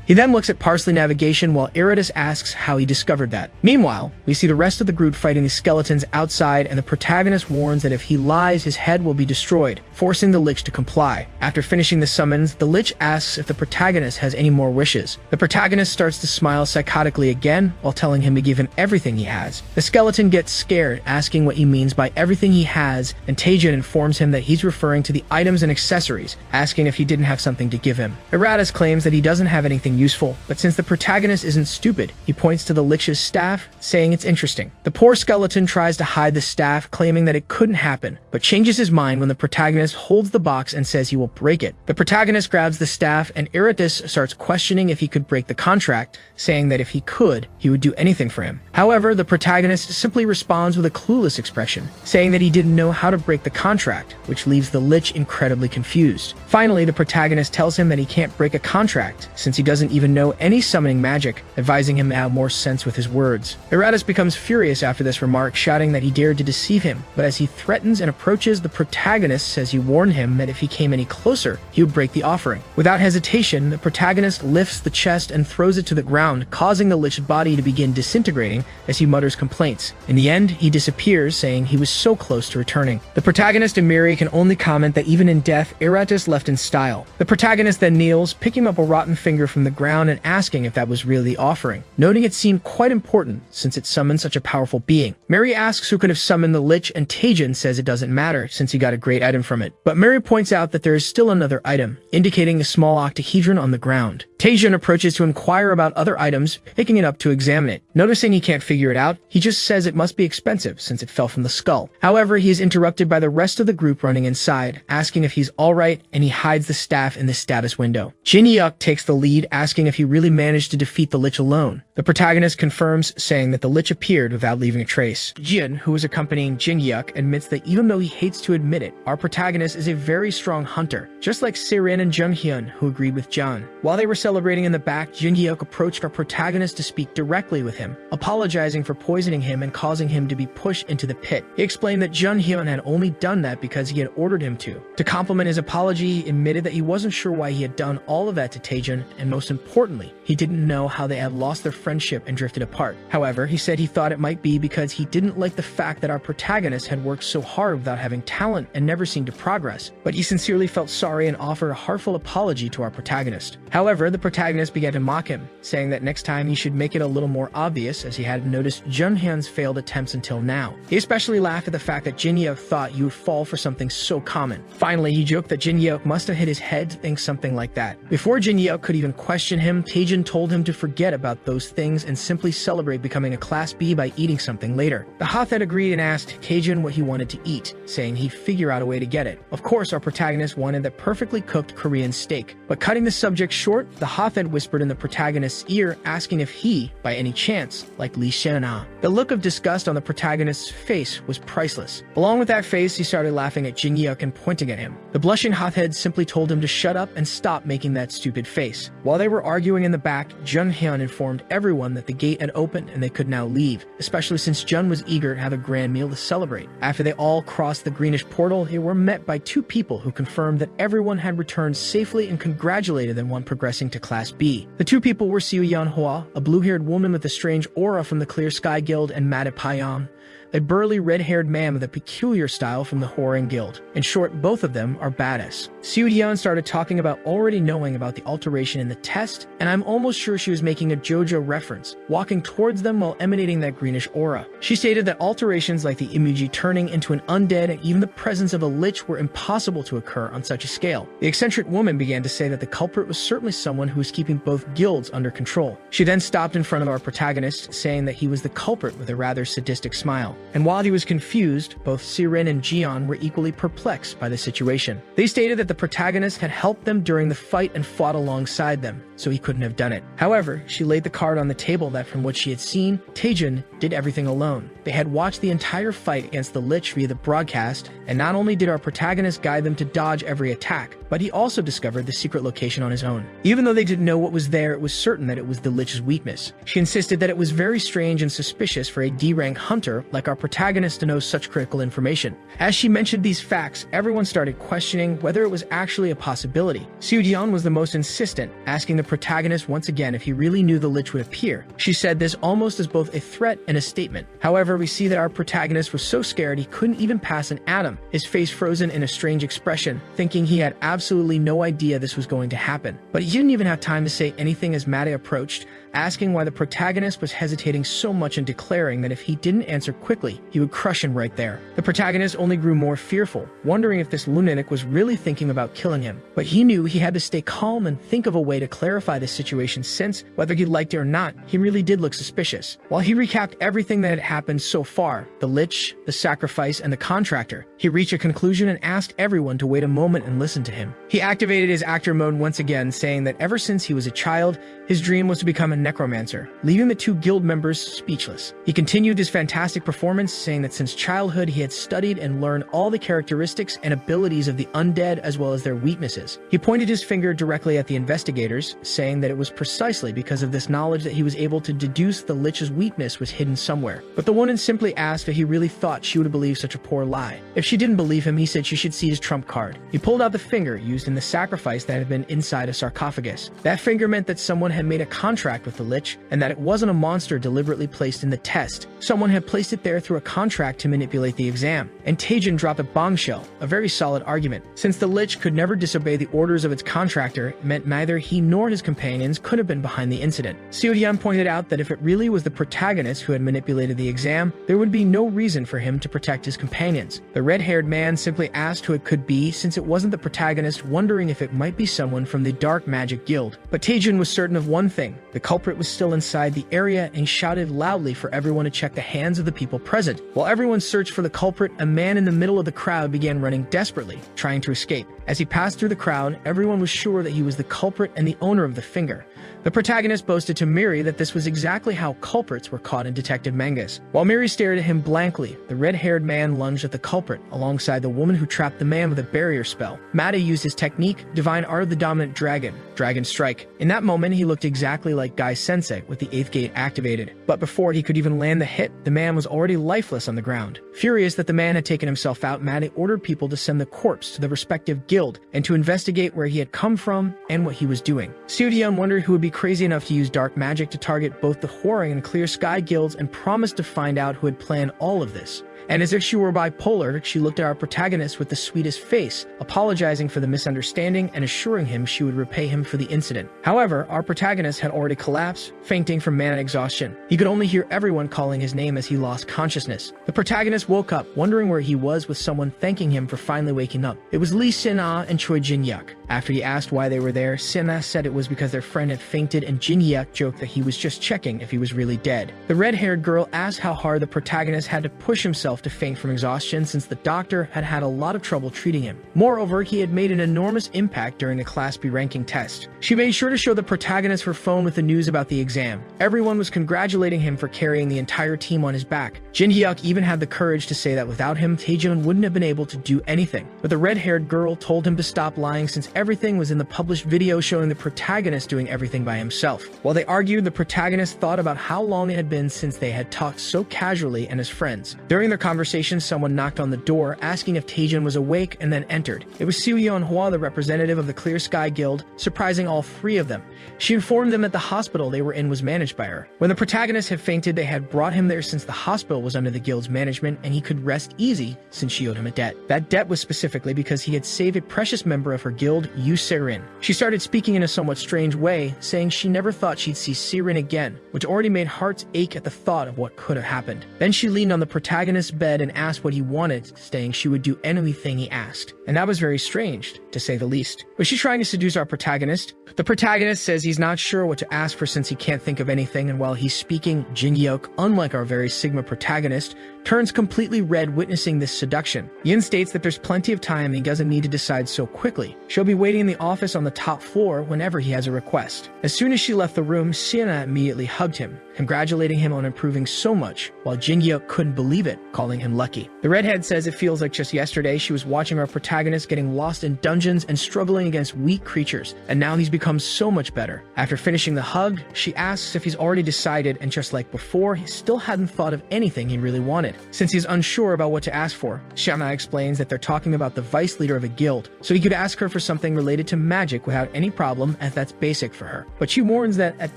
He then looks at Parsley navigation while Eratus asks how he discovered that. Meanwhile, we see the rest of the group fighting the skeletons outside, and the protagonist warns that if he lies, his head will be destroyed, forcing the Lich to comply. After finishing the summons, the Lich asks if the protagonist has any more wishes. The protagonist starts to smile psychotically again while telling him to give him everything he has. The skeleton gets scared, asking what he means by everything he has, and Taejun informs him that he's referring to the items and accessories, asking if he didn't have something to give him. Eratus claims that he doesn't have anything useful, but since the protagonist isn't stupid, he points to the Lich's staff, saying it's interesting. The poor skeleton tries to hide the staff, claiming that it couldn't happen, but changes his mind when the protagonist holds the box and says he will break it. The protagonist grabs the staff, and Eratus starts questioning if he could break the contract, saying saying that if he could, he would do anything for him. However, the protagonist simply responds with a clueless expression, saying that he didn't know how to break the contract, which leaves the Lich incredibly confused. Finally, the protagonist tells him that he can't break a contract, since he doesn't even know any summoning magic, advising him to have more sense with his words. Eratus becomes furious after this remark, shouting that he dared to deceive him, but as he threatens and approaches, the protagonist says he warned him that if he came any closer, he would break the offering. Without hesitation, the protagonist lifts the chest and throws it to the ground, causing the Lich's body to begin disintegrating as he mutters complaints. In the end, he disappears, saying he was so close to returning. The protagonist and Miri can only comment that even in death, Eratus left in style. The protagonist then kneels, picking up a rotten finger from the ground and asking if that was really the offering, noting it seemed quite important since it summoned such a powerful being. Mary asks who could have summoned the Lich, and Taejin says it doesn't matter since he got a great item from it. But Mary points out that there is still another item, indicating a small octahedron on the ground. Taejin approaches to inquire about other items, picking it up to examine it. Noticing he can't figure it out, he just says it must be expensive since it fell from the skull. However, he is interrupted by the rest of the group running inside, asking if he's alright, and he hides the staff in the status window. Jin Hyuk takes the lead, asking if he really managed to defeat the Lich alone. The protagonist confirms, saying that the Lich appeared without leaving a trace. Jin, who is accompanying Jin Hyuk, admits that even though he hates to admit it, our protagonist is a very strong hunter, just like Sirin and Jung Hyun, who agreed with John. While they were celebrating in the back, Jin Hyuk approached our protagonist to speak directly with him, apologizing for poisoning him and causing him to be pushed into the pit. He explained that Jun Hyun had only done that because he had ordered him to. To compliment his apology, he admitted that he wasn't sure why he had done all of that to Taejin, and most importantly, he didn't know how they had lost their friendship and drifted apart. However, he said he thought it might be because he didn't like the fact that our protagonist had worked so hard without having talent and never seemed to progress, but he sincerely felt sorry and offered a heartfelt apology to our protagonist. However, the protagonist began to mock him, saying that next time he should make it a little more obvious, as he hadn't noticed Jun Hyun's failed attempts until now. He especially laughed at the fact that Jin Hyuk thought you would fall for something so common. Finally, he joked that Jin Hyuk must have hit his head to think something like that. Before Jin Hyuk could even question him, Taejin told him to forget about those things and simply celebrate becoming a Class B by eating something later. The Hothed agreed and asked Taejin what he wanted to eat, saying he'd figure out a way to get it. Of course, our protagonist wanted that perfectly cooked Korean steak, but cutting the subject short, the Hothed whispered in the protagonist's ear, asking if he, by any chance, liked Lee Shana. The look of disgust on the protagonist's face was priceless. Along with that face, he started laughing at Jin Hyuk and pointing at him. The blushing Hothed simply told him to shut up and stop making that stupid face. While they were arguing in the back, Jun Hyun informed everyone that the gate had opened and they could now leave, especially since Jun was eager to have a grand meal to celebrate. After they all crossed the greenish portal, they were met by two people who confirmed that everyone had returned safely and congratulated them on progressing to Class B. The two people were Siu Yanhua, a blue-haired woman with a strange aura from the Clear Sky Guild, and Mata Payam, a burly red-haired man with a peculiar style from the Horan Guild. In short, both of them are badass. Siu Dian started talking about already knowing about the alteration in the test, and I'm almost sure she was making a JoJo reference, walking towards them while emanating that greenish aura. She stated that alterations like the Imuji turning into an undead and even the presence of a lich were impossible to occur on such a scale. The eccentric woman began to say that the culprit was certainly someone who was keeping both guilds under control. She then stopped in front of our protagonist, saying that he was the culprit with a rather sadistic smile. And while he was confused, both Siren and Jian were equally perplexed by the situation. They stated that the protagonist had helped them during the fight and fought alongside them, so he couldn't have done it. However, she laid the card on the table that from what she had seen, Taejin did everything alone. They had watched the entire fight against the Lich via the broadcast, and not only did our protagonist guide them to dodge every attack, but he also discovered the secret location on his own. Even though they didn't know what was there, it was certain that it was the Lich's weakness. She insisted that it was very strange and suspicious for a D-rank hunter like our protagonist to know such critical information. As she mentioned these facts, everyone started questioning whether it was actually a possibility. Siu Dian was the most insistent, asking the protagonist once again if he really knew the Lich would appear. She said this almost as both a threat and a statement. However, we see that our protagonist was so scared he couldn't even pass an atom, his face frozen in a strange expression, thinking he had absolutely no idea this was going to happen. But he didn't even have time to say anything as Mate approached, asking why the protagonist was hesitating so much and declaring that if he didn't answer quickly, he would crush him right there. The protagonist only grew more fearful, wondering if this lunatic was really thinking about killing him. But he knew he had to stay calm and think of a way to clarify the situation since, whether he liked it or not, he really did look suspicious. While he recapped everything that had happened so far, the Lich, the sacrifice, and the contractor, he reached a conclusion and asked everyone to wait a moment and listen to him. He activated his actor mode once again, saying that ever since he was a child, his dream was to become a necromancer, leaving the two guild members speechless. He continued his fantastic performance, saying that since childhood he had studied and learned all the characteristics and abilities of the undead as well as their weaknesses. He pointed his finger directly at the investigators, saying that it was precisely because of this knowledge that he was able to deduce the Lich's weakness was hidden somewhere. But the woman simply asked if he really thought she would believe such a poor lie. If she didn't believe him, he said she should see his trump card. He pulled out the finger used in the sacrifice that had been inside a sarcophagus. That finger meant that someone had made a contract with the Lich, and that it wasn't a monster deliberately placed in the test. Someone had placed it there through a contract to manipulate the exam. And Taejin dropped a bombshell, a very solid argument. Since the Lich could never disobey the orders of its contractor, it meant neither he nor his companions could have been behind the incident. Seo-hyun pointed out that if it really was the protagonist who had manipulated the exam, there would be no reason for him to protect his companions. The red-haired man simply asked who it could be, since it wasn't the protagonist, wondering if it might be someone from the Dark Magic Guild. But Taejin was certain of one thing: the culprit was still inside the area, and shouted loudly for everyone to check the hands of the people present. While everyone searched for the culprit, a man in the middle of the crowd began running desperately, trying to escape. As he passed through the crowd, everyone was sure that he was the culprit and the owner of the finger. The protagonist boasted to Miri that this was exactly how culprits were caught in detective mangas. While Miri stared at him blankly, the red-haired man lunged at the culprit, alongside the woman who trapped the man with a barrier spell. Mada used his technique, Divine Art of the Dominant Dragon, Dragon Strike. In that moment, he looked exactly like Guy Sensei with the 8th gate activated. But before he could even land the hit, the man was already lifeless on the ground. Furious that the man had taken himself out, Mada ordered people to send the corpse to the respective guild and to investigate where he had come from and what he was doing. Seo-hyun wondered who would be crazy enough to use dark magic to target both the Hwoarang and Clear Sky guilds, and promised to find out who had planned all of this. And as if she were bipolar, she looked at our protagonist with the sweetest face, apologizing for the misunderstanding and assuring him she would repay him for the incident. However, our protagonist had already collapsed, fainting from mana exhaustion. He could only hear everyone calling his name as he lost consciousness. The protagonist woke up, wondering where he was, with someone thanking him for finally waking up. It was Lee Sin-ah and Choi Jin-hyuk. After he asked why they were there, Sin-ah said it was because their friend had fainted, and Jin-hyuk joked that he was just checking if he was really dead. The red-haired girl asked how hard the protagonist had to push himself to faint from exhaustion, since the doctor had had a lot of trouble treating him. Moreover, he had made an enormous impact during the Class B ranking test. She made sure to show the protagonist her phone with the news about the exam. Everyone was congratulating him for carrying the entire team on his back. Jin-hyuk even had the courage to say that without him, Taejin wouldn't have been able to do anything. But the red-haired girl told him to stop lying, since everything was in the published video showing the protagonist doing everything by himself. While they argued, the protagonist thought about how long it had been since they had talked so casually and as friends. During their conversation, someone knocked on the door, asking if Taejin was awake, and then entered. It was Seo-yeon Hwa, the representative of the Clear Sky Guild, surprising all three of them. She informed them that the hospital they were in was managed by her. When the protagonist had fainted, they had brought him there since the hospital was under the guild's management, and he could rest easy since she owed him a debt. That debt was specifically because he had saved a precious member of her guild, Yu Se-rin. She started speaking in a somewhat strange way, saying she never thought she'd see Se-rin again, which already made hearts ache at the thought of what could have happened. Then she leaned on the protagonist's bed and asked what he wanted, saying she would do anything he asked. And that was very strange, to say the least. Was she trying to seduce our protagonist? The protagonist says he's not sure what to ask for since he can't think of anything, and while he's speaking, Jin-hyuk, unlike our very Sigma protagonist, turns completely red witnessing this seduction. Yin states that there's plenty of time and he doesn't need to decide so quickly. She'll be waiting in the office on the top floor whenever he has a request. As soon as she left the room, Sienna immediately hugged him, congratulating him on improving so much, while Jin-hyuk couldn't believe it, calling him lucky. The redhead says it feels like just yesterday she was watching our protagonist getting lost in dungeons and struggling against weak creatures, and now he's become so much better. After finishing the hug, she asks if he's already decided, and just like before, he still hadn't thought of anything he really wanted, since he's unsure about what to ask for. Xiana explains that they're talking about the vice leader of a guild, so he could ask her for something related to magic without any problem, as that's basic for her. But she warns that at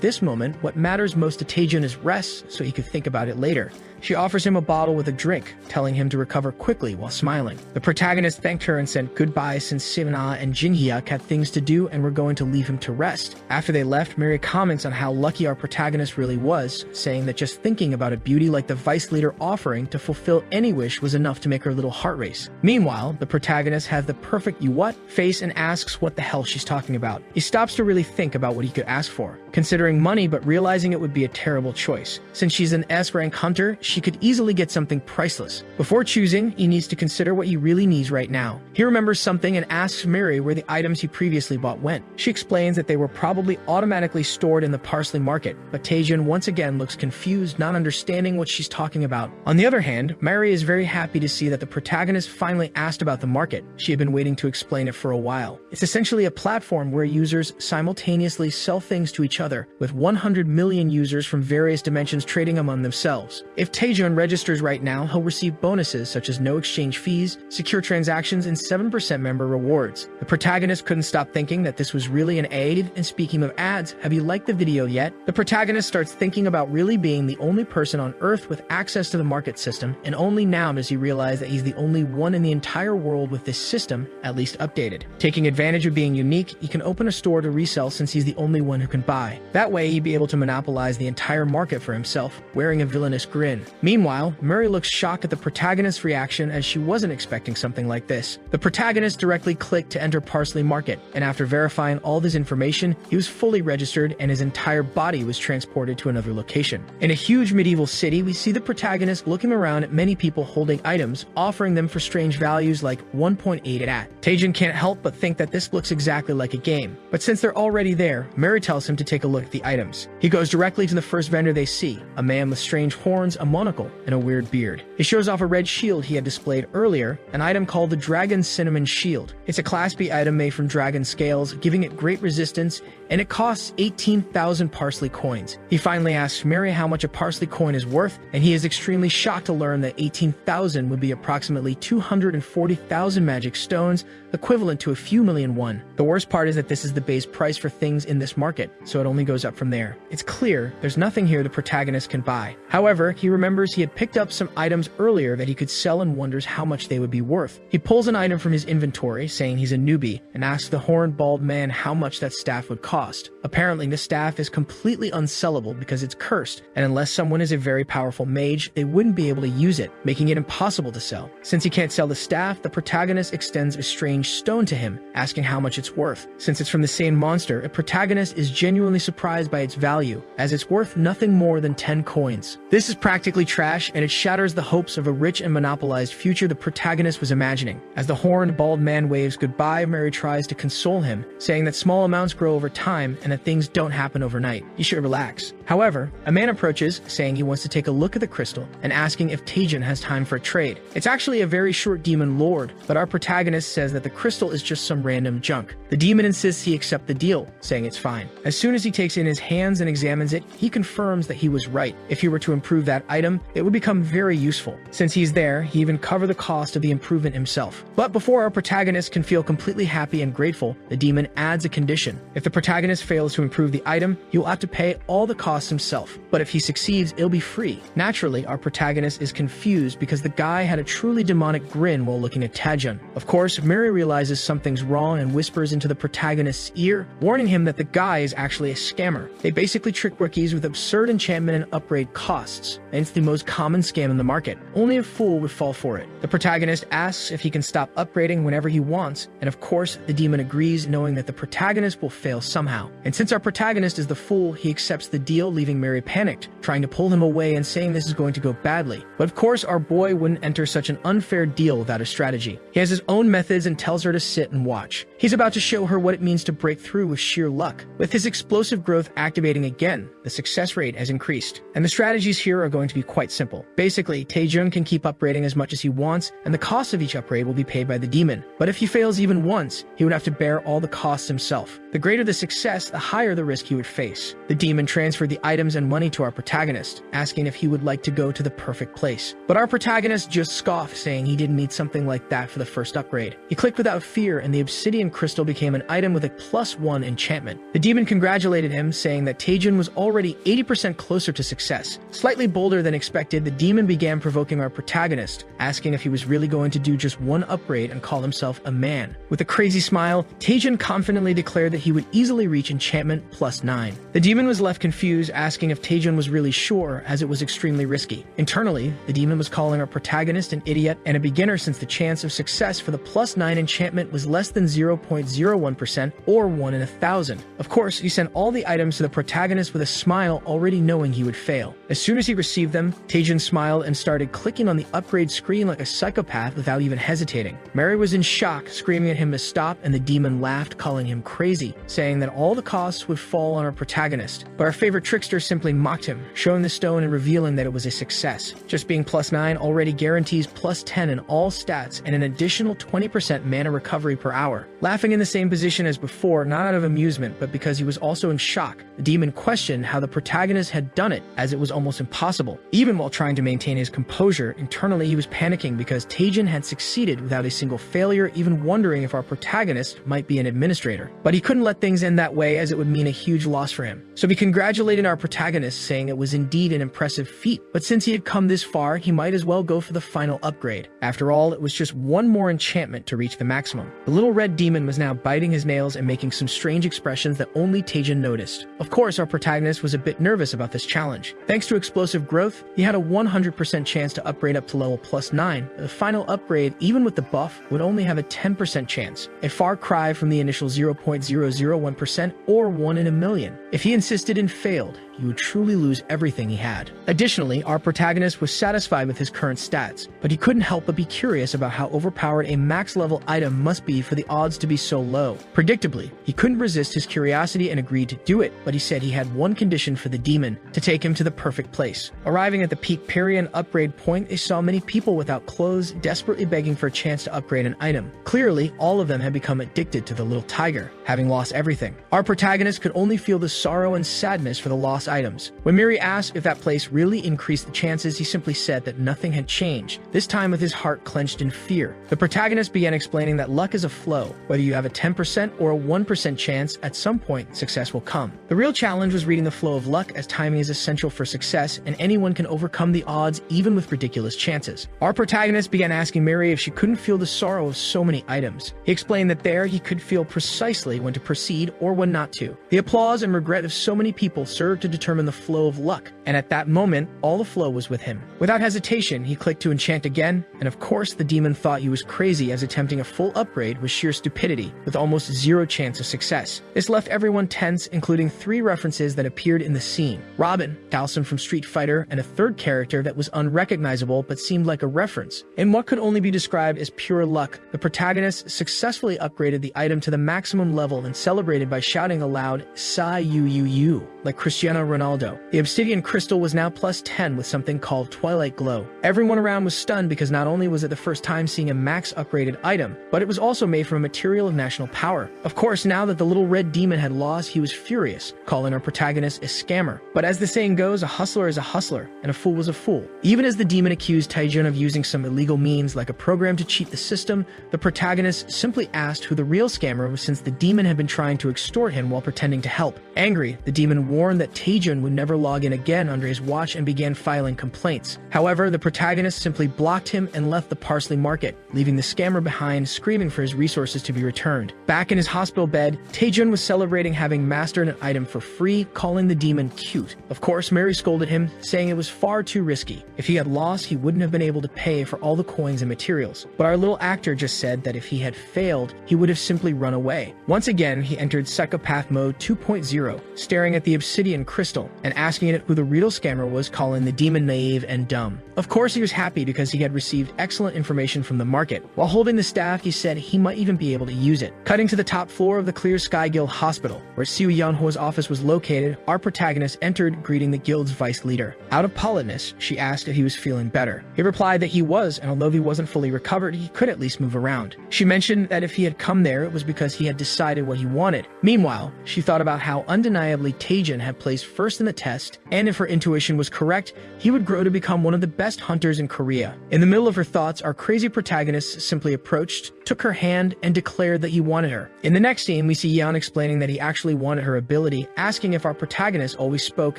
this moment, what matters most to Taejin is rest, so he could think about it later. She offers him a bottle with a drink, telling him to recover quickly while smiling. The protagonist thanked her and said goodbye since Sivana and Jin-hyuk had things to do and were going to leave him to rest. After they left, Mary comments on how lucky our protagonist really was, saying that just thinking about a beauty like the vice leader offering to fulfill any wish was enough to make her little heart race. Meanwhile, the protagonist has the perfect you what face and asks what the hell she's talking about. He stops to really think about what he could ask for, considering money but realizing it would be a terrible choice. Since she's an S rank hunter, she could easily get something priceless. Before choosing, he needs to consider what he really needs right now. He remembers something and asks Mary where the items he previously bought went. She explains that they were probably automatically stored in the parsley market, but Taejun once again looks confused, not understanding what she's talking about. On the other hand, Mary is very happy to see that the protagonist finally asked about the market. She had been waiting to explain it for a while. It's essentially a platform where users simultaneously sell things to each other, with 100 million users from various dimensions trading among themselves. If Taejun registers right now, he'll receive bonuses such as no exchange fees, secure transactions, and 7% member rewards. The protagonist couldn't stop thinking that this was really an aid, and speaking of ads, have you liked the video yet? The protagonist starts thinking about really being the only person on Earth with access to the market system, and only now does he realize that he's the only one in the entire world with this system, at least updated. Taking advantage of being unique, he can open a store to resell since he's the only one who can buy. That way, he'd be able to monopolize the entire market for himself, wearing a villainous grin. Meanwhile, Mary looks shocked at the protagonist's reaction as she wasn't expecting something like this. The protagonist directly clicked to enter Parsley Market, and after verifying all this information, he was fully registered and his entire body was transported to another location. In a huge medieval city, we see the protagonist looking around at many people holding items, offering them for strange values like 1.8 at. Taejun can't help but think that this looks exactly like a game. But since they're already there, Mary tells him to take a look at the items. He goes directly to the first vendor they see, a man with strange horns, a monocle, and a weird beard. He shows off a red shield he had displayed earlier, an item called the Dragon Cinnamon Shield. It's a Class B item made from dragon scales, giving it great resistance, and it costs 18,000 parsley coins. He finally asks Mary how much a parsley coin is worth, and he is extremely shocked to learn that 18,000 would be approximately 240,000 magic stones, equivalent to a few million won. The worst part is that this is the base price for things in this market, so it only goes up from there. It's clear there's nothing here the protagonist can buy. However, he remembers he had picked up some items earlier that he could sell and wonders how much they would be worth. He pulls an item from his inventory, saying he's a newbie, and asks the horned bald man how much that staff would cost. Apparently, the staff is completely unsellable because it's cursed, and unless someone is a very powerful mage, they wouldn't be able to use it, making it impossible to sell. Since he can't sell the staff, the protagonist extends a strange stone to him, asking how much it's worth. Since it's from the same monster, a protagonist is genuinely surprised by its value, as it's worth nothing more than 10 coins. This is practically trash, and it shatters the hopes of a rich and monopolized future the protagonist was imagining. As the horned bald man waves goodbye, Mary tries to console him, saying that small amounts grow over time and that things don't happen overnight. You should relax. However, a man approaches, saying he wants to take a look at the crystal and asking if Taejun has time for a trade. It's actually a very short demon lord, but our protagonist says that the crystal is just some random junk. The demon insists he accept the deal, saying it's fine. As soon as he takes it in his hands and examines it, he confirms that he was right. If he were to improve that item, it would become very useful. Since he's there, he even covered the cost of the improvement himself. But before our protagonist can feel completely happy and grateful, the demon adds a condition. If the protagonist fails to improve the item, he will have to pay all the costs himself. But if he succeeds, it'll be free. Naturally, our protagonist is confused because the guy had a truly demonic grin while looking at Taejun. Of course, Mary realizes something's wrong and whispers into the protagonist's ear, warning him that the guy is actually a scammer. They basically trick rookies with absurd enchantment and upgrade costs, and it's the most common scam in the market. Only a fool would fall for it. The protagonist asks if he can stop upgrading whenever he wants, and of course, the demon agrees, knowing that the protagonist will fail somehow. And since our protagonist is the fool, he accepts the deal, leaving Mary panicked, trying to pull him away and saying this is going to go badly. But of course, our boy wouldn't enter such an unfair deal without a strategy. He has his own methods and tells her to sit and watch. He's about to show her what it means to break through with sheer luck. With his explosive growth activating again, the success rate has increased. And the strategies here are going to be quite simple. Basically, Taejun can keep upgrading as much as he wants, and the cost of each upgrade will be paid by the demon. But if he fails even once, he would have to bear all the costs himself. The greater the success, the higher the risk he would face. The demon transferred the items and money to our protagonist, asking if he would like to go to the perfect place. But our protagonist just scoffed, saying he didn't need something like that for the first upgrade. He clicked without fear, and the obsidian crystal became an item with a +1 enchantment. The demon congratulated him, saying that Taejun was already 80% closer to success. Slightly bolder than expected, the demon began provoking our protagonist, asking if he was really going to do just one upgrade and call himself a man. With a crazy smile, Taejun confidently declared that he would easily finally reach enchantment +9. The demon was left confused, asking if Taejun was really sure, as it was extremely risky. Internally, the demon was calling our protagonist an idiot and a beginner, since the chance of success for the +9 enchantment was less than 0.01% or 1 in 1,000. Of course, he sent all the items to the protagonist with a smile, already knowing he would fail. As soon as he received them, Taejun smiled and started clicking on the upgrade screen like a psychopath without even hesitating. Mary was in shock, screaming at him to stop, and the demon laughed, calling him crazy, saying that all the costs would fall on our protagonist. But our favorite trickster simply mocked him, showing the stone and revealing that it was a success. Just being +9 already guarantees +10 in all stats and an additional 20% mana recovery per hour. Laughing in the same position as before, not out of amusement, but because he was also in shock, the demon questioned how the protagonist had done it, as it was almost impossible. Even while trying to maintain his composure, internally he was panicking because Taejun had succeeded without a single failure, even wondering if our protagonist might be an administrator. But he couldn't let things end that way, as it would mean a huge loss for him. So he congratulated our protagonist, saying it was indeed an impressive feat, but since he had come this far, he might as well go for the final upgrade. After all, it was just one more enchantment to reach the maximum. The little red demon was now biting his nails and making some strange expressions that only Taejun noticed. Of course, our protagonist was a bit nervous about this challenge. Thanks to explosive growth, he had a 100% chance to upgrade up to level +9. The final upgrade, even with the buff, would only have a 10% chance, a far cry from the initial 0.001% or 1 in a million. If he insisted and failed, he would truly lose everything he had. Additionally, our protagonist was satisfied with his current stats, but he couldn't help but be curious about how overpowered a max-level item must be for the odds to be so low. Predictably, he couldn't resist his curiosity and agreed to do it, but he said he had one condition for the demon: to take him to the perfect place. Arriving at the peak Parian upgrade point, they saw many people without clothes, desperately begging for a chance to upgrade an item. Clearly, all of them had become addicted to the little tiger, having lost everything. Our protagonist could only feel the sorrow and sadness for the lost items. When Miri asked if that place really increased the chances, he simply said that nothing had changed, this time with his heart clenched in fear. The protagonist began explaining that luck is a flow. Whether you have a 10% or a 1% chance, at some point success will come. The real challenge was reading the flow of luck, as timing is essential for success, and anyone can overcome the odds even with ridiculous chances. Our protagonist began asking Miri if she couldn't feel the sorrow of so many items. He explained that there he could feel precisely when to proceed or when not to. The applause and regret of so many people served to determine the flow of luck, and at that moment, all the flow was with him. Without hesitation, he clicked to enchant again, and of course the demon thought he was crazy, as attempting a full upgrade was sheer stupidity, with almost zero chance of success. This left everyone tense, including 3 references that appeared in the scene: Robin, Dhalsim from Street Fighter, and a third character that was unrecognizable but seemed like a reference. In what could only be described as pure luck, the protagonist successfully upgraded the item to the maximum level and celebrated by shouting aloud, "Sai you," like Cristiano Ronaldo. The obsidian crystal was now +10 with something called Twilight Glow. Everyone around was stunned, because not only was it the first time seeing a max upgraded item, but it was also made from a material of national power. Of course, now that the little red demon had lost, he was furious, calling our protagonist a scammer. But as the saying goes, a hustler is a hustler, and a fool was a fool. Even as the demon accused Taejun of using some illegal means like a program to cheat the system, the protagonist simply asked who the real scammer was, since the demon had been trying to extort him while pretending to help. Angry, the demon warned that Taejun would never log in again under his watch and began filing complaints. However, the protagonist simply blocked him and left the parsley market, leaving the scammer behind, screaming for his resources to be returned. Back in his hospital bed, Taejun was celebrating having mastered an item for free, calling the demon cute. Of course, Mary scolded him, saying it was far too risky. If he had lost, he wouldn't have been able to pay for all the coins and materials. But our little actor just said that if he had failed, he would have simply run away. Once again, he entered Psychopath Mode 2.0, staring at the obsidian crystal and asking it who the real scammer was, calling the demon naive and dumb. Of course, he was happy because he had received excellent information from the market. While holding the staff, he said he might even be able to use it. Cutting to the top floor of the Clear Sky Guild Hospital, where Siu Yanhua's office was located, our protagonist entered, greeting the guild's vice leader. Out of politeness, she asked if he was feeling better. He replied that he was, and although he wasn't fully recovered, he could at least move around. She mentioned that if he had come there, it was because he had decided what he wanted. Meanwhile, she thought about how undeniably Taejun had placed first in the test, and if her intuition was correct, he would grow to become one of the best hunters in Korea. In the middle of her thoughts, our crazy protagonist simply approached, took her hand, and declared that he wanted her. In the next scene, we see Yan explaining that he actually wanted her ability, asking if our protagonist always spoke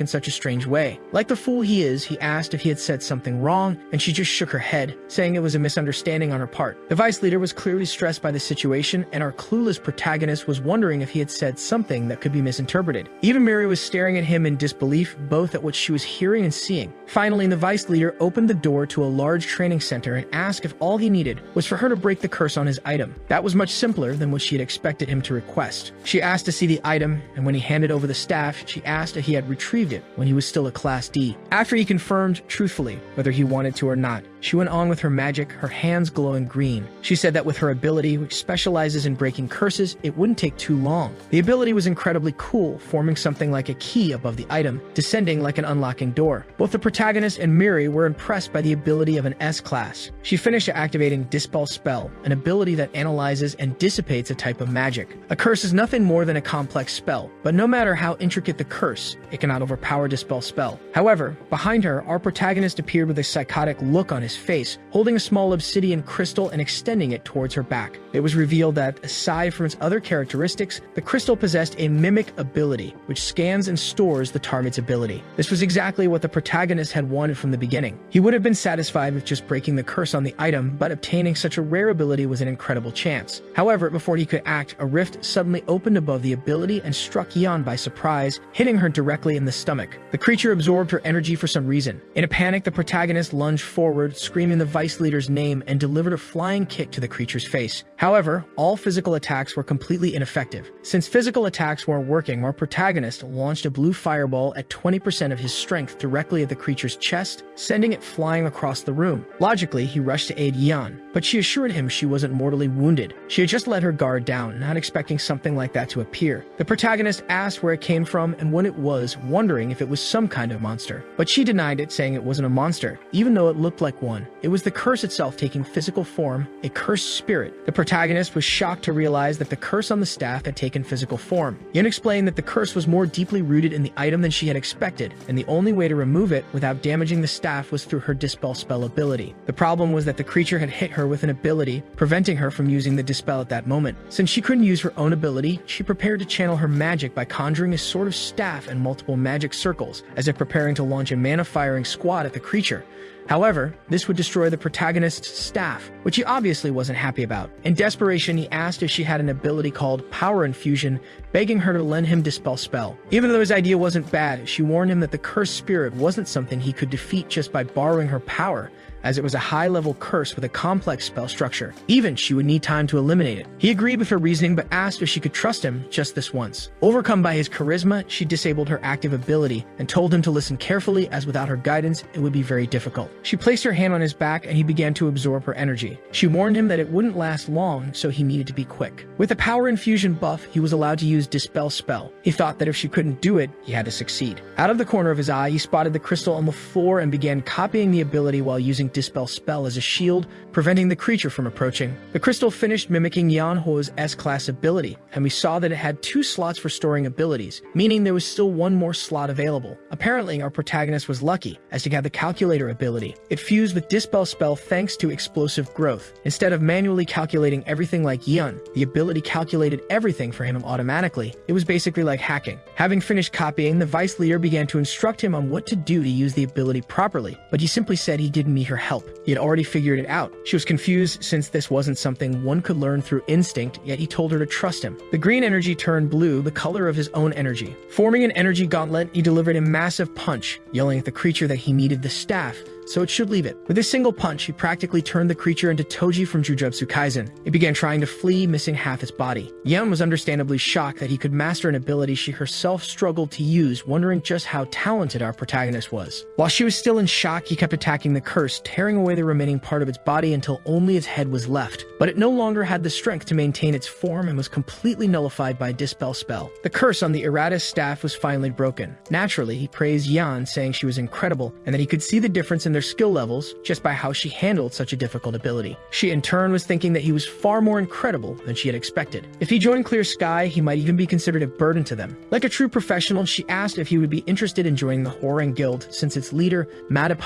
in such a strange way. Like the fool he is, he asked if he had said something wrong, and she just shook her head, saying it was a misunderstanding on her part. The vice leader was clearly stressed by the situation, and our clueless protagonist was wondering if he had said something that could be misinterpreted. Even Miri was staring at him in disbelief, both at what she was hearing and seeing. Finally, the vice leader opened the door to a large training center and asked if all he needed was for her to break the curse on his item. That was much simpler than what she had expected him to request. She asked to see the item, and when he handed over the staff, she asked if he had retrieved it when he was still a Class D. After he confirmed, truthfully, whether he wanted to or not, she went on with her magic, her hands glowing green. She said that with her ability, which specializes in breaking curses, it wouldn't take too long. The ability was incredibly cool, forming something like a key above the item, descending like an unlocking door. Both the protagonist and Miri were impressed by the ability of an S-class. She finished activating Dispel Spell, an ability that analyzes and dissipates a type of magic. A curse is nothing more than a complex spell, but no matter how intricate the curse, it cannot overpower Dispel Spell. However, behind her, our protagonist appeared with a psychotic look on his face, holding a small obsidian crystal and extending it towards her back. It was revealed that, aside from its other characteristics, the crystal possessed a mimic ability, which scans and stores the target's ability. This was exactly what the protagonist had wanted from the beginning. He would have been satisfied with just breaking the curse on the item, but obtaining such a rare ability was an incredible chance. However, before he could act, a rift suddenly opened above the ability and struck Yan by surprise, hitting her directly in the stomach. The creature absorbed her energy for some reason. In a panic, the protagonist lunged forward, screaming the vice leader's name, and delivered a flying kick to the creature's face. However, all physical attacks were completely ineffective. Since physical attacks weren't working, our protagonist launched a blue fireball at 20% of his strength directly at the creature's chest, sending it flying across the room. Logically, he rushed to aid Yan, but she assured him she wasn't mortally wounded. She had just let her guard down, not expecting something like that to appear. The protagonist asked where it came from and what it was, wondering if it was some kind of monster. But she denied it, saying it wasn't a monster, even though it looked like one. It was the curse itself taking physical form, a cursed spirit. The protagonist was shocked to realize that the curse on the staff had taken physical form. Yin explained that the curse was more deeply rooted in the item than she had expected, and the only way to remove it without damaging the staff was through her Dispel Spell ability. The problem was that the creature had hit her with an ability, preventing her from using the Dispel at that moment. Since she couldn't use her own ability, she prepared to channel her magic by conjuring a sort of staff and multiple magic circles, as if preparing to launch a mana-firing squad at the creature. However, this would destroy the protagonist's staff, which he obviously wasn't happy about. In desperation, he asked if she had an ability called Power Infusion, begging her to lend him Dispel Spell. Even though his idea wasn't bad, she warned him that the cursed spirit wasn't something he could defeat just by borrowing her power, as it was a high-level curse with a complex spell structure. Even she would need time to eliminate it. He agreed with her reasoning, but asked if she could trust him just this once. Overcome by his charisma, she disabled her active ability and told him to listen carefully, as without her guidance, it would be very difficult. She placed her hand on his back and he began to absorb her energy. She warned him that it wouldn't last long, so he needed to be quick. With the Power Infusion buff, he was allowed to use Dispel Spell. He thought that if she couldn't do it, he had to succeed. Out of the corner of his eye, he spotted the crystal on the floor and began copying the ability while using Dispel Spell as a shield, preventing the creature from approaching. The crystal finished mimicking Yanhua's S-class ability, and we saw that it had 2 slots for storing abilities, meaning there was still 1 more slot available. Apparently, our protagonist was lucky, as he had the Calculator ability. It fused with Dispel Spell thanks to explosive growth. Instead of manually calculating everything like Yan, the ability calculated everything for him automatically. It was basically like hacking. Having finished copying, the vice leader began to instruct him on what to do to use the ability properly, but he simply said he didn't need her help. He had already figured it out. She was confused since this wasn't something one could learn through instinct, yet he told her to trust him. The green energy turned blue, the color of his own energy. Forming an energy gauntlet, he delivered a massive punch, yelling at the creature that he needed the staff, so it should leave it. With a single punch, he practically turned the creature into Toji from Jujutsu Kaisen. It began trying to flee, missing half its body. Yeon was understandably shocked that he could master an ability she herself struggled to use, wondering just how talented our protagonist was. While she was still in shock, he kept attacking the curse, tearing away the remaining part of its body until only its head was left. But it no longer had the strength to maintain its form and was completely nullified by Dispel Spell. The curse on the Erratus staff was finally broken. Naturally, he praised Yan, saying she was incredible and that he could see the difference in their their skill levels just by how she handled such a difficult ability. She in turn was thinking that he was far more incredible than she had expected. If he joined Clear Sky, he might even be considered a burden to them. Like a true professional, she asked if he would be interested in joining the Harem Guild, since its leader, Made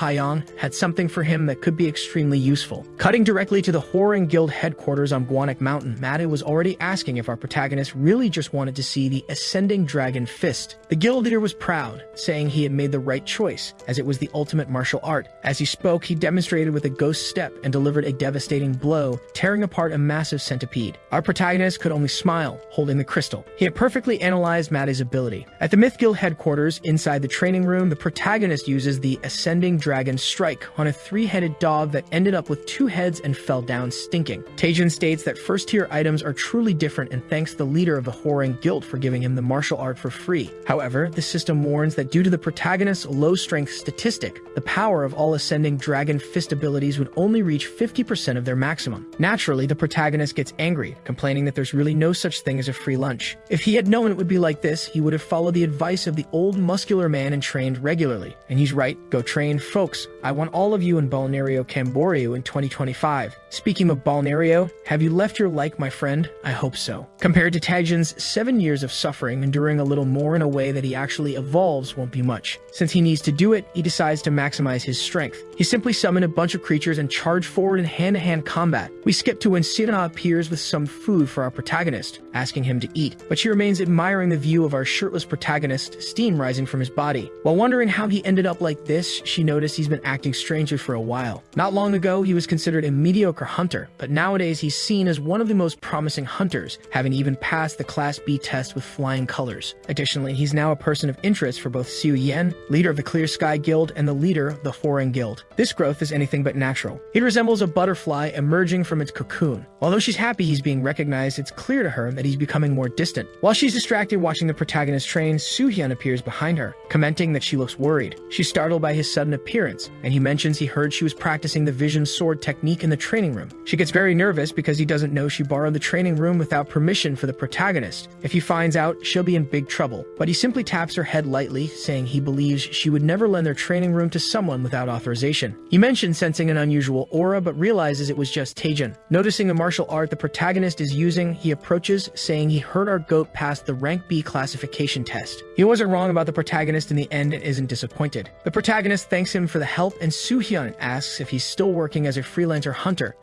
had something for him that could be extremely useful. Cutting directly to the Harem Guild headquarters on Guanak Mountain, Made was already asking if our protagonist really just wanted to see the Ascending Dragon Fist. The guild leader was proud, saying he had made the right choice, as it was the ultimate martial art. As he spoke, he demonstrated with a ghost step and delivered a devastating blow, tearing apart a massive centipede. Our protagonist could only smile, holding the crystal. He had perfectly analyzed Made's ability. At the Myth Guild headquarters, inside the training room, the protagonist uses the Ascending Dragon Strike on a three-headed dog that ended up with two heads and fell down stinking. Taejin states that first-tier items are truly different and thanks the leader of the Harem Guild for giving him the martial art for free. However, the system warns that due to the protagonist's low-strength statistic, the power of all Ascending Dragon Fist abilities would only reach 50% of their maximum. Naturally, the protagonist gets angry, complaining that there's really no such thing as a free lunch. If he had known it would be like this, he would have followed the advice of the old muscular man and trained regularly. And he's right, go train, folks. I want all of you in Balneario Camboriú in 2025. Speaking of Balneario, have you left your like, my friend? I hope so. Compared to Taejin's 7 years of suffering, enduring a little more in a way that he actually evolves won't be much. Since he needs to do it, he decides to maximize his strength. He simply summoned a bunch of creatures and charged forward in hand-to-hand combat. We skip to when Sirena appears with some food for our protagonist, asking him to eat, but she remains admiring the view of our shirtless protagonist, steam rising from his body. While wondering how he ended up like this, she noticed he's been acting strangely for a while. Not long ago, he was considered a mediocre hunter, but nowadays he's seen as one of the most promising hunters, having even passed the Class B test with flying colors. Additionally, he's now a person of interest for both Xiu Yan, leader of the Clear Sky Guild, and the leader of the Harem Guild. This growth is anything but natural. He resembles a butterfly emerging from its cocoon. Although she's happy he's being recognized, it's clear to her that he's becoming more distant. While she's distracted watching the protagonist train, Soo-hyun appears behind her, commenting that she looks worried. She's startled by his sudden appearance, and he mentions he heard she was practicing the vision sword technique in the training room. She gets very nervous because he doesn't know she borrowed the training room without permission for the protagonist. If he finds out, she'll be in big trouble, but he simply taps her head lightly, saying he believes she would never lend their training room to someone without authorization. He mentions sensing an unusual aura, but realizes it was just Taejin. Noticing the martial art the protagonist is using, he approaches, saying he heard our goat pass the rank B classification test. He wasn't wrong about the protagonist in the end and isn't disappointed. The protagonist thanks him for the help, and Soo-hyun asks if he's still working as a freelancer hunter.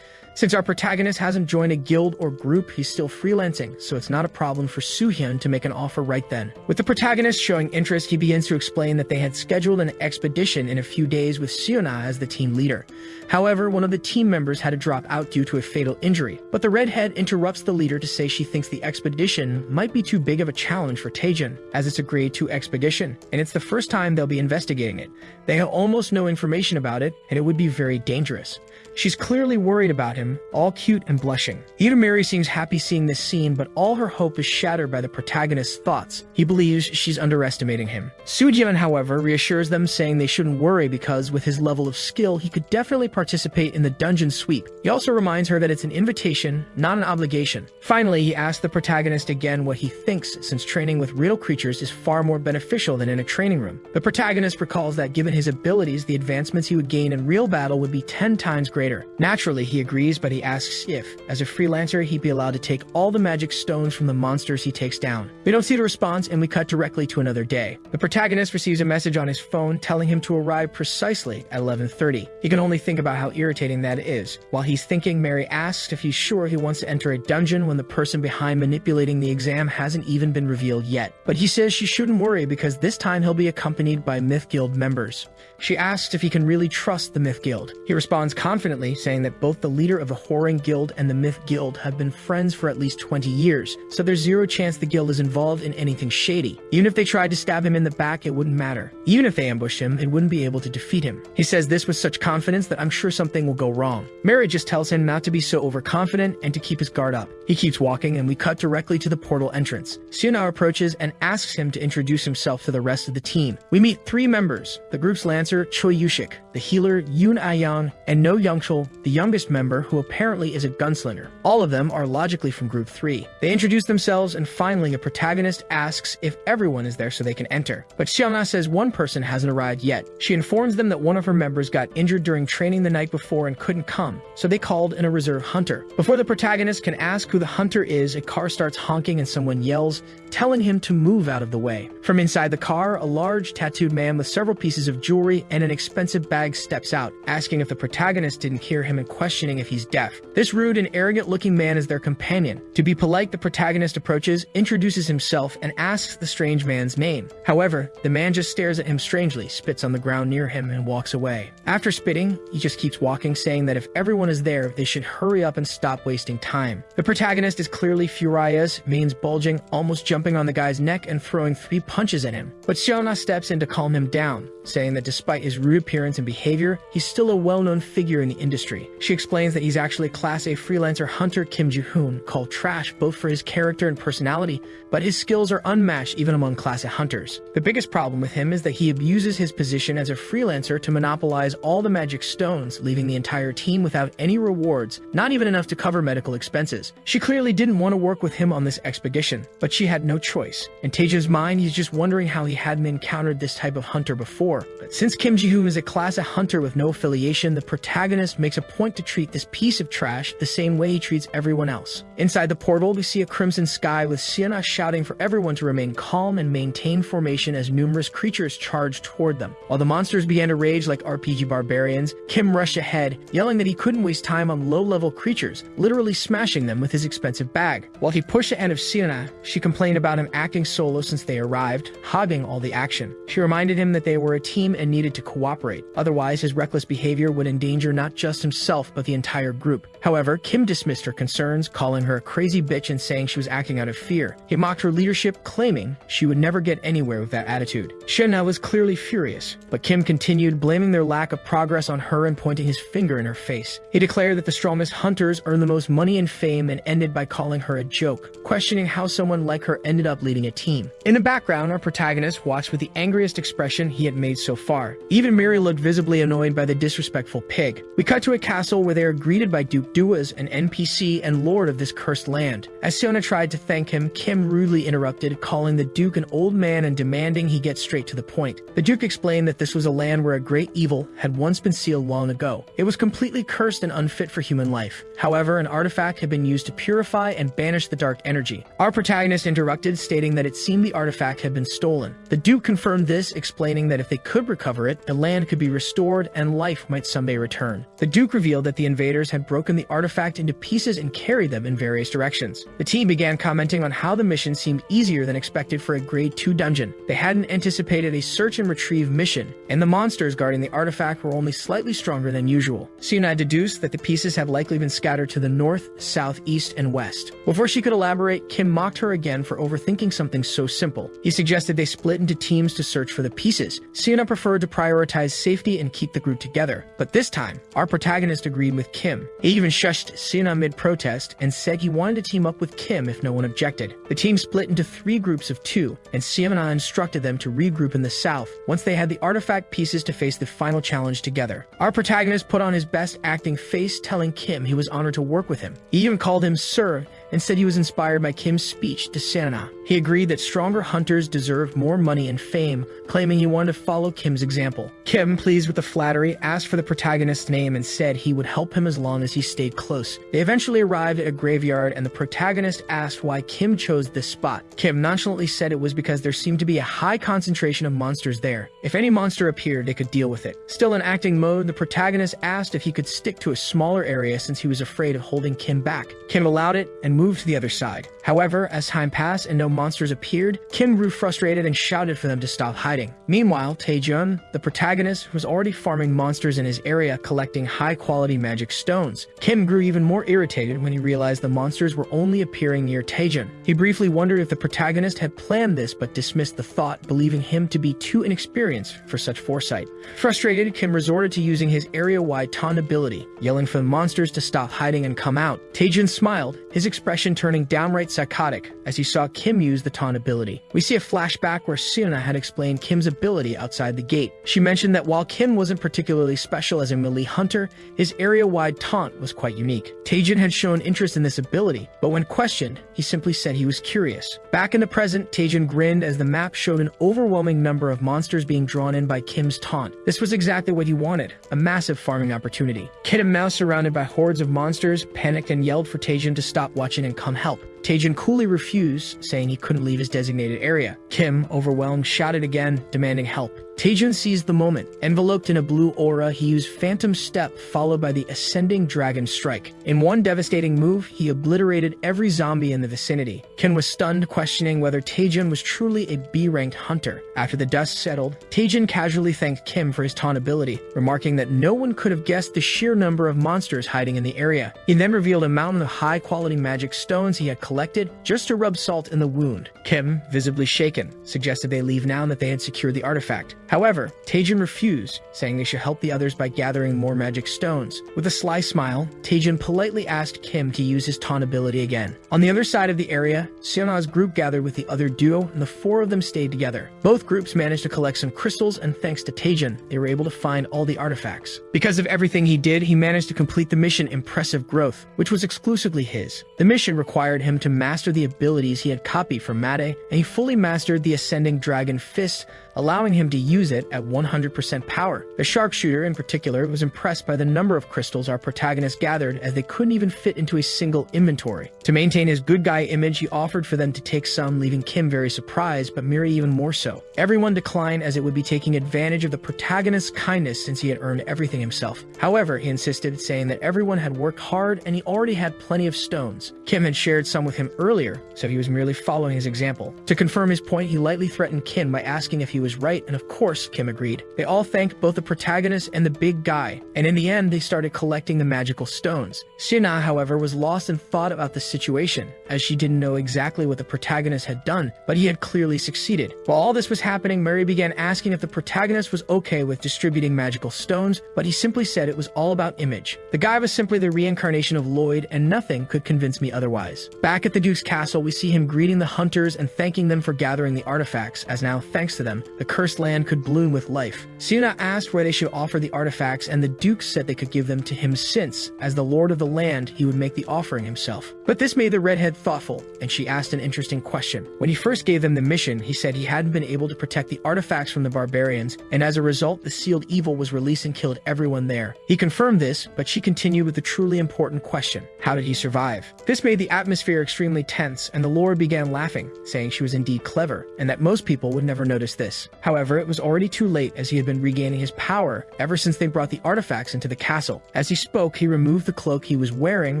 Since our protagonist hasn't joined a guild or group, he's still freelancing, so it's not a problem for Soo-hyun to make an offer right then. With the protagonist showing interest, he begins to explain that they had scheduled an expedition in a few days with Siona as the team leader. However, one of the team members had to drop out due to a fatal injury, but the redhead interrupts the leader to say she thinks the expedition might be too big of a challenge for Taejin, as it's a grade 2 expedition, and it's the first time they'll be investigating it. They have almost no information about it, and it would be very dangerous. She's clearly worried about him, all cute and blushing. Even Mary seems happy seeing this scene, but all her hope is shattered by the protagonist's thoughts. He believes she's underestimating him. Soo-hyun, however, reassures them, saying they shouldn't worry because with his level of skill, he could definitely participate in the dungeon sweep. He also reminds her that it's an invitation, not an obligation. Finally, he asks the protagonist again what he thinks, since training with real creatures is far more beneficial than in a training room. The protagonist recalls that given his abilities, the advancements he would gain in real battle would be 10 times greater. Naturally, he agrees, but he asks if, as a freelancer, he'd be allowed to take all the magic stones from the monsters he takes down. We don't see the response, and we cut directly to another day. The protagonist receives a message on his phone telling him to arrive precisely at 11:30. He can only think about how irritating that is. While he's thinking, Mary asks if he's sure he wants to enter a dungeon when the person behind manipulating the exam hasn't even been revealed yet. But he says she shouldn't worry because this time he'll be accompanied by Myth Guild members. She asks if he can really trust the Myth Guild. He responds confidently, saying that both the leader of the Harem Guild and the Myth Guild have been friends for at least 20 years, so there's zero chance the guild is involved in anything shady. Even if they tried to stab him in the back, it wouldn't matter. Even if they ambushed him, it wouldn't be able to defeat him. He says this with such confidence that I'm sure something will go wrong. Mary just tells him not to be so overconfident and to keep his guard up. He keeps walking, and we cut directly to the portal entrance. Siona approaches and asks him to introduce himself to the rest of the team. We meet 3 members: the group's lancer, Choi Yushik, the healer, Yoon Ayan, and No Youngchul, the youngest member, who apparently is a gunslinger. All of them are logically from Group 3. They introduce themselves, and finally a protagonist asks if everyone is there so they can enter. But Xiaona says one person hasn't arrived yet. She informs them that one of her members got injured during training the night before and couldn't come, so they called in a reserve hunter. Before the protagonist can ask who the hunter is, a car starts honking and someone yells, telling him to move out of the way. From inside the car, a large tattooed man with several pieces of jewelry and an expensive bag steps out, asking if the protagonist didn't hear him and questioning if he's deaf. This rude and arrogant-looking man is their companion. To be polite, the protagonist approaches, introduces himself, and asks the strange man's name. However, the man just stares at him strangely, spits on the ground near him, and walks away. After spitting, he just keeps walking, saying that if everyone is there, they should hurry up and stop wasting time. The protagonist is clearly furious, veins bulging, almost jumping on the guy's neck and throwing 3 punches at him. But Xiaona steps in to calm him down, saying that despite his rude appearance and behavior, he's still a well-known figure in the industry. She explains that he's actually a Class A freelancer hunter Kim Ji-hoon, called trash both for his character and personality, but his skills are unmatched even among Class A hunters. The biggest problem with him is that he abuses his position as a freelancer to monopolize all the magic stones, leaving the entire team without any rewards, not even enough to cover medical expenses. She clearly didn't want to work with him on this expedition, but she had no choice. In Taejun's mind, he's just wondering how he hadn't encountered this type of hunter before. But since Kim Ji-hoon is a Class A hunter with no affiliation, the protagonist makes a point to treat this piece of trash the same way he treats everyone else. Inside the portal, we see a crimson sky with Sienna shouting for everyone to remain calm and maintain formation as numerous creatures charge toward them. While the monsters began to rage like RPG barbarians, Kim rushed ahead, yelling that he couldn't waste time on low-level creatures, literally smashing them with his expensive bag. While he pushed ahead of Sienna, she complained about him acting solo since they arrived, hogging all the action. She reminded him that they were a team and needed to cooperate. Otherwise, his reckless behavior would endanger not just himself, but the entire group. However, Kim dismissed her concerns, calling her a crazy bitch and saying she was acting out of fear. He mocked her leadership, claiming she would never get anywhere with that attitude. Sienna was clearly furious, but Kim continued, blaming their lack of progress on her and pointing his finger in her face. He declared that the strongest hunters earn the most money and fame and ended by calling her a joke, questioning how someone like her ended up leading a team. In the background, our protagonist watched with the angriest expression he had made so far. Even Miri looked visibly annoyed by the disrespectful pig. We cut to a castle where they are greeted by Duke Duas, an NPC and lord of this cursed land. As Siona tried to thank him, Kim rudely interrupted, calling the Duke an old man and demanding he get straight to the point. The Duke explained that this was a land where a great evil had once been sealed long ago. It was completely cursed and unfit for human life. However, an artifact had been used to purify and banish the dark energy. Our protagonist interrupted, stating that it seemed the artifact had been stolen. The Duke confirmed this, explaining that if they could recover it, the land could be restored and life might someday return. The Duke revealed that the invaders had broken the artifact into pieces and carried them in various directions. The team began commenting on how the mission seemed easier than expected for a grade 2 dungeon. They hadn't anticipated a search and retrieve mission, and the monsters guarding the artifact were only slightly stronger than usual. Siona deduced that the pieces had likely been scattered to the north, south, east, and west. Before she could elaborate, Kim mocked her again for overthinking something so simple. He suggested they split into teams to search for the pieces. Siona preferred to prioritize safety and keep the group together. But this time, our protagonist agreed with Kim. He even shushed Siona mid-protest and said he wanted to team up with Kim if no one objected. The team split into 3 groups of 2, and Siona instructed them to regroup in the south once they had the artifact pieces to face the final challenge together. Our protagonist put on his best acting face, telling Kim he was honored to work with him. He even called him Sir and said he was inspired by Kim's speech to Siona. He agreed that stronger hunters deserved more money and fame, claiming he wanted to follow Kim's example. Kim, pleased with the flattery, asked for the protagonist's name and said he would help him as long as he stayed close. They eventually arrived at a graveyard, and the protagonist asked why Kim chose this spot. Kim nonchalantly said it was because there seemed to be a high concentration of monsters there. If any monster appeared, they could deal with it. Still in acting mode, the protagonist asked if he could stick to a smaller area since he was afraid of holding Kim back. Kim allowed it and moved to the other side. However, as time passed and no monsters appeared, Kim grew frustrated and shouted for them to stop hiding. Meanwhile, Taejun, the protagonist, was already farming monsters in his area, collecting high-quality magic stones. Kim grew even more irritated when he realized the monsters were only appearing near Taejun. He briefly wondered if the protagonist had planned this but dismissed the thought, believing him to be too inexperienced for such foresight. Frustrated, Kim resorted to using his area-wide taunt ability, yelling for the monsters to stop hiding and come out. Taejun smiled, his expression expression turning downright psychotic as he saw Kim use the taunt ability. We see a flashback where Seona had explained Kim's ability outside the gate. She mentioned that while Kim wasn't particularly special as a melee hunter, his area-wide taunt was quite unique. Taejin had shown interest in this ability, but when questioned, he simply said he was curious. Back in the present, Taejin grinned as the map showed an overwhelming number of monsters being drawn in by Kim's taunt. This was exactly what he wanted, a massive farming opportunity. Kid and Mouse, surrounded by hordes of monsters, panicked and yelled for Taejin to stop watching and come help. Taejin coolly refused, saying he couldn't leave his designated area. Kim, overwhelmed, shouted again, demanding help. Taejin seized the moment. Enveloped in a blue aura, he used Phantom Step followed by the Ascending Dragon Strike. In one devastating move, he obliterated every zombie in the vicinity. Kim was stunned, questioning whether Taejin was truly a B-ranked hunter. After the dust settled, Taejin casually thanked Kim for his taunt ability, remarking that no one could have guessed the sheer number of monsters hiding in the area. He then revealed a mountain of high-quality magic stones he had collected just to rub salt in the wound. Kim, visibly shaken, suggested they leave now that they had secured the artifact. However, Taejin refused, saying they should help the others by gathering more magic stones. With a sly smile, Taejin politely asked Kim to use his taunt ability again. On the other side of the area, Seona's group gathered with the other duo, and the four of them stayed together. Both groups managed to collect some crystals, and thanks to Taejin, they were able to find all the artifacts. Because of everything he did, he managed to complete the mission Impressive Growth, which was exclusively his. The mission required him to master the abilities he had copied from Made, and he fully mastered the Ascending Dragon Fist, allowing him to use it at 100% power. The sharpshooter, in particular, was impressed by the number of crystals our protagonist gathered, as they couldn't even fit into a single inventory. To maintain his good guy image, he offered for them to take some, leaving Kim very surprised, but Miri even more so. Everyone declined, as it would be taking advantage of the protagonist's kindness since he had earned everything himself. However, he insisted, saying that everyone had worked hard and he already had plenty of stones. Kim had shared some with him earlier, so he was merely following his example. To confirm his point, he lightly threatened Kim by asking if he was right, and of course, Kim agreed. They all thanked both the protagonist and the big guy, and in the end, they started collecting the magical stones. Seona, however, was lost in thought about the situation, as she didn't know exactly what the protagonist had done, but he had clearly succeeded. While all this was happening, Mary began asking if the protagonist was okay with distributing magical stones, but he simply said it was all about image. The guy was simply the reincarnation of Lloyd, and nothing could convince me otherwise. Back at the Duke's castle, we see him greeting the hunters and thanking them for gathering the artifacts, as now, thanks to them, the cursed land could bloom with life. Seona asked where they should offer the artifacts, and the Duke said they could give them to him since, as the lord of the land, he would make the offering himself. But this made the redhead thoughtful, and she asked an interesting question. When he first gave them the mission, he said he hadn't been able to protect the artifacts from the barbarians, and as a result, the sealed evil was released and killed everyone there. He confirmed this, but she continued with the truly important question. How did he survive? This made the atmosphere extremely tense, and the lord began laughing, saying she was indeed clever, and that most people would never notice this. However, it was already too late, as he had been regaining his power ever since they brought the artifacts into the castle. As he spoke, he removed the cloak he was wearing,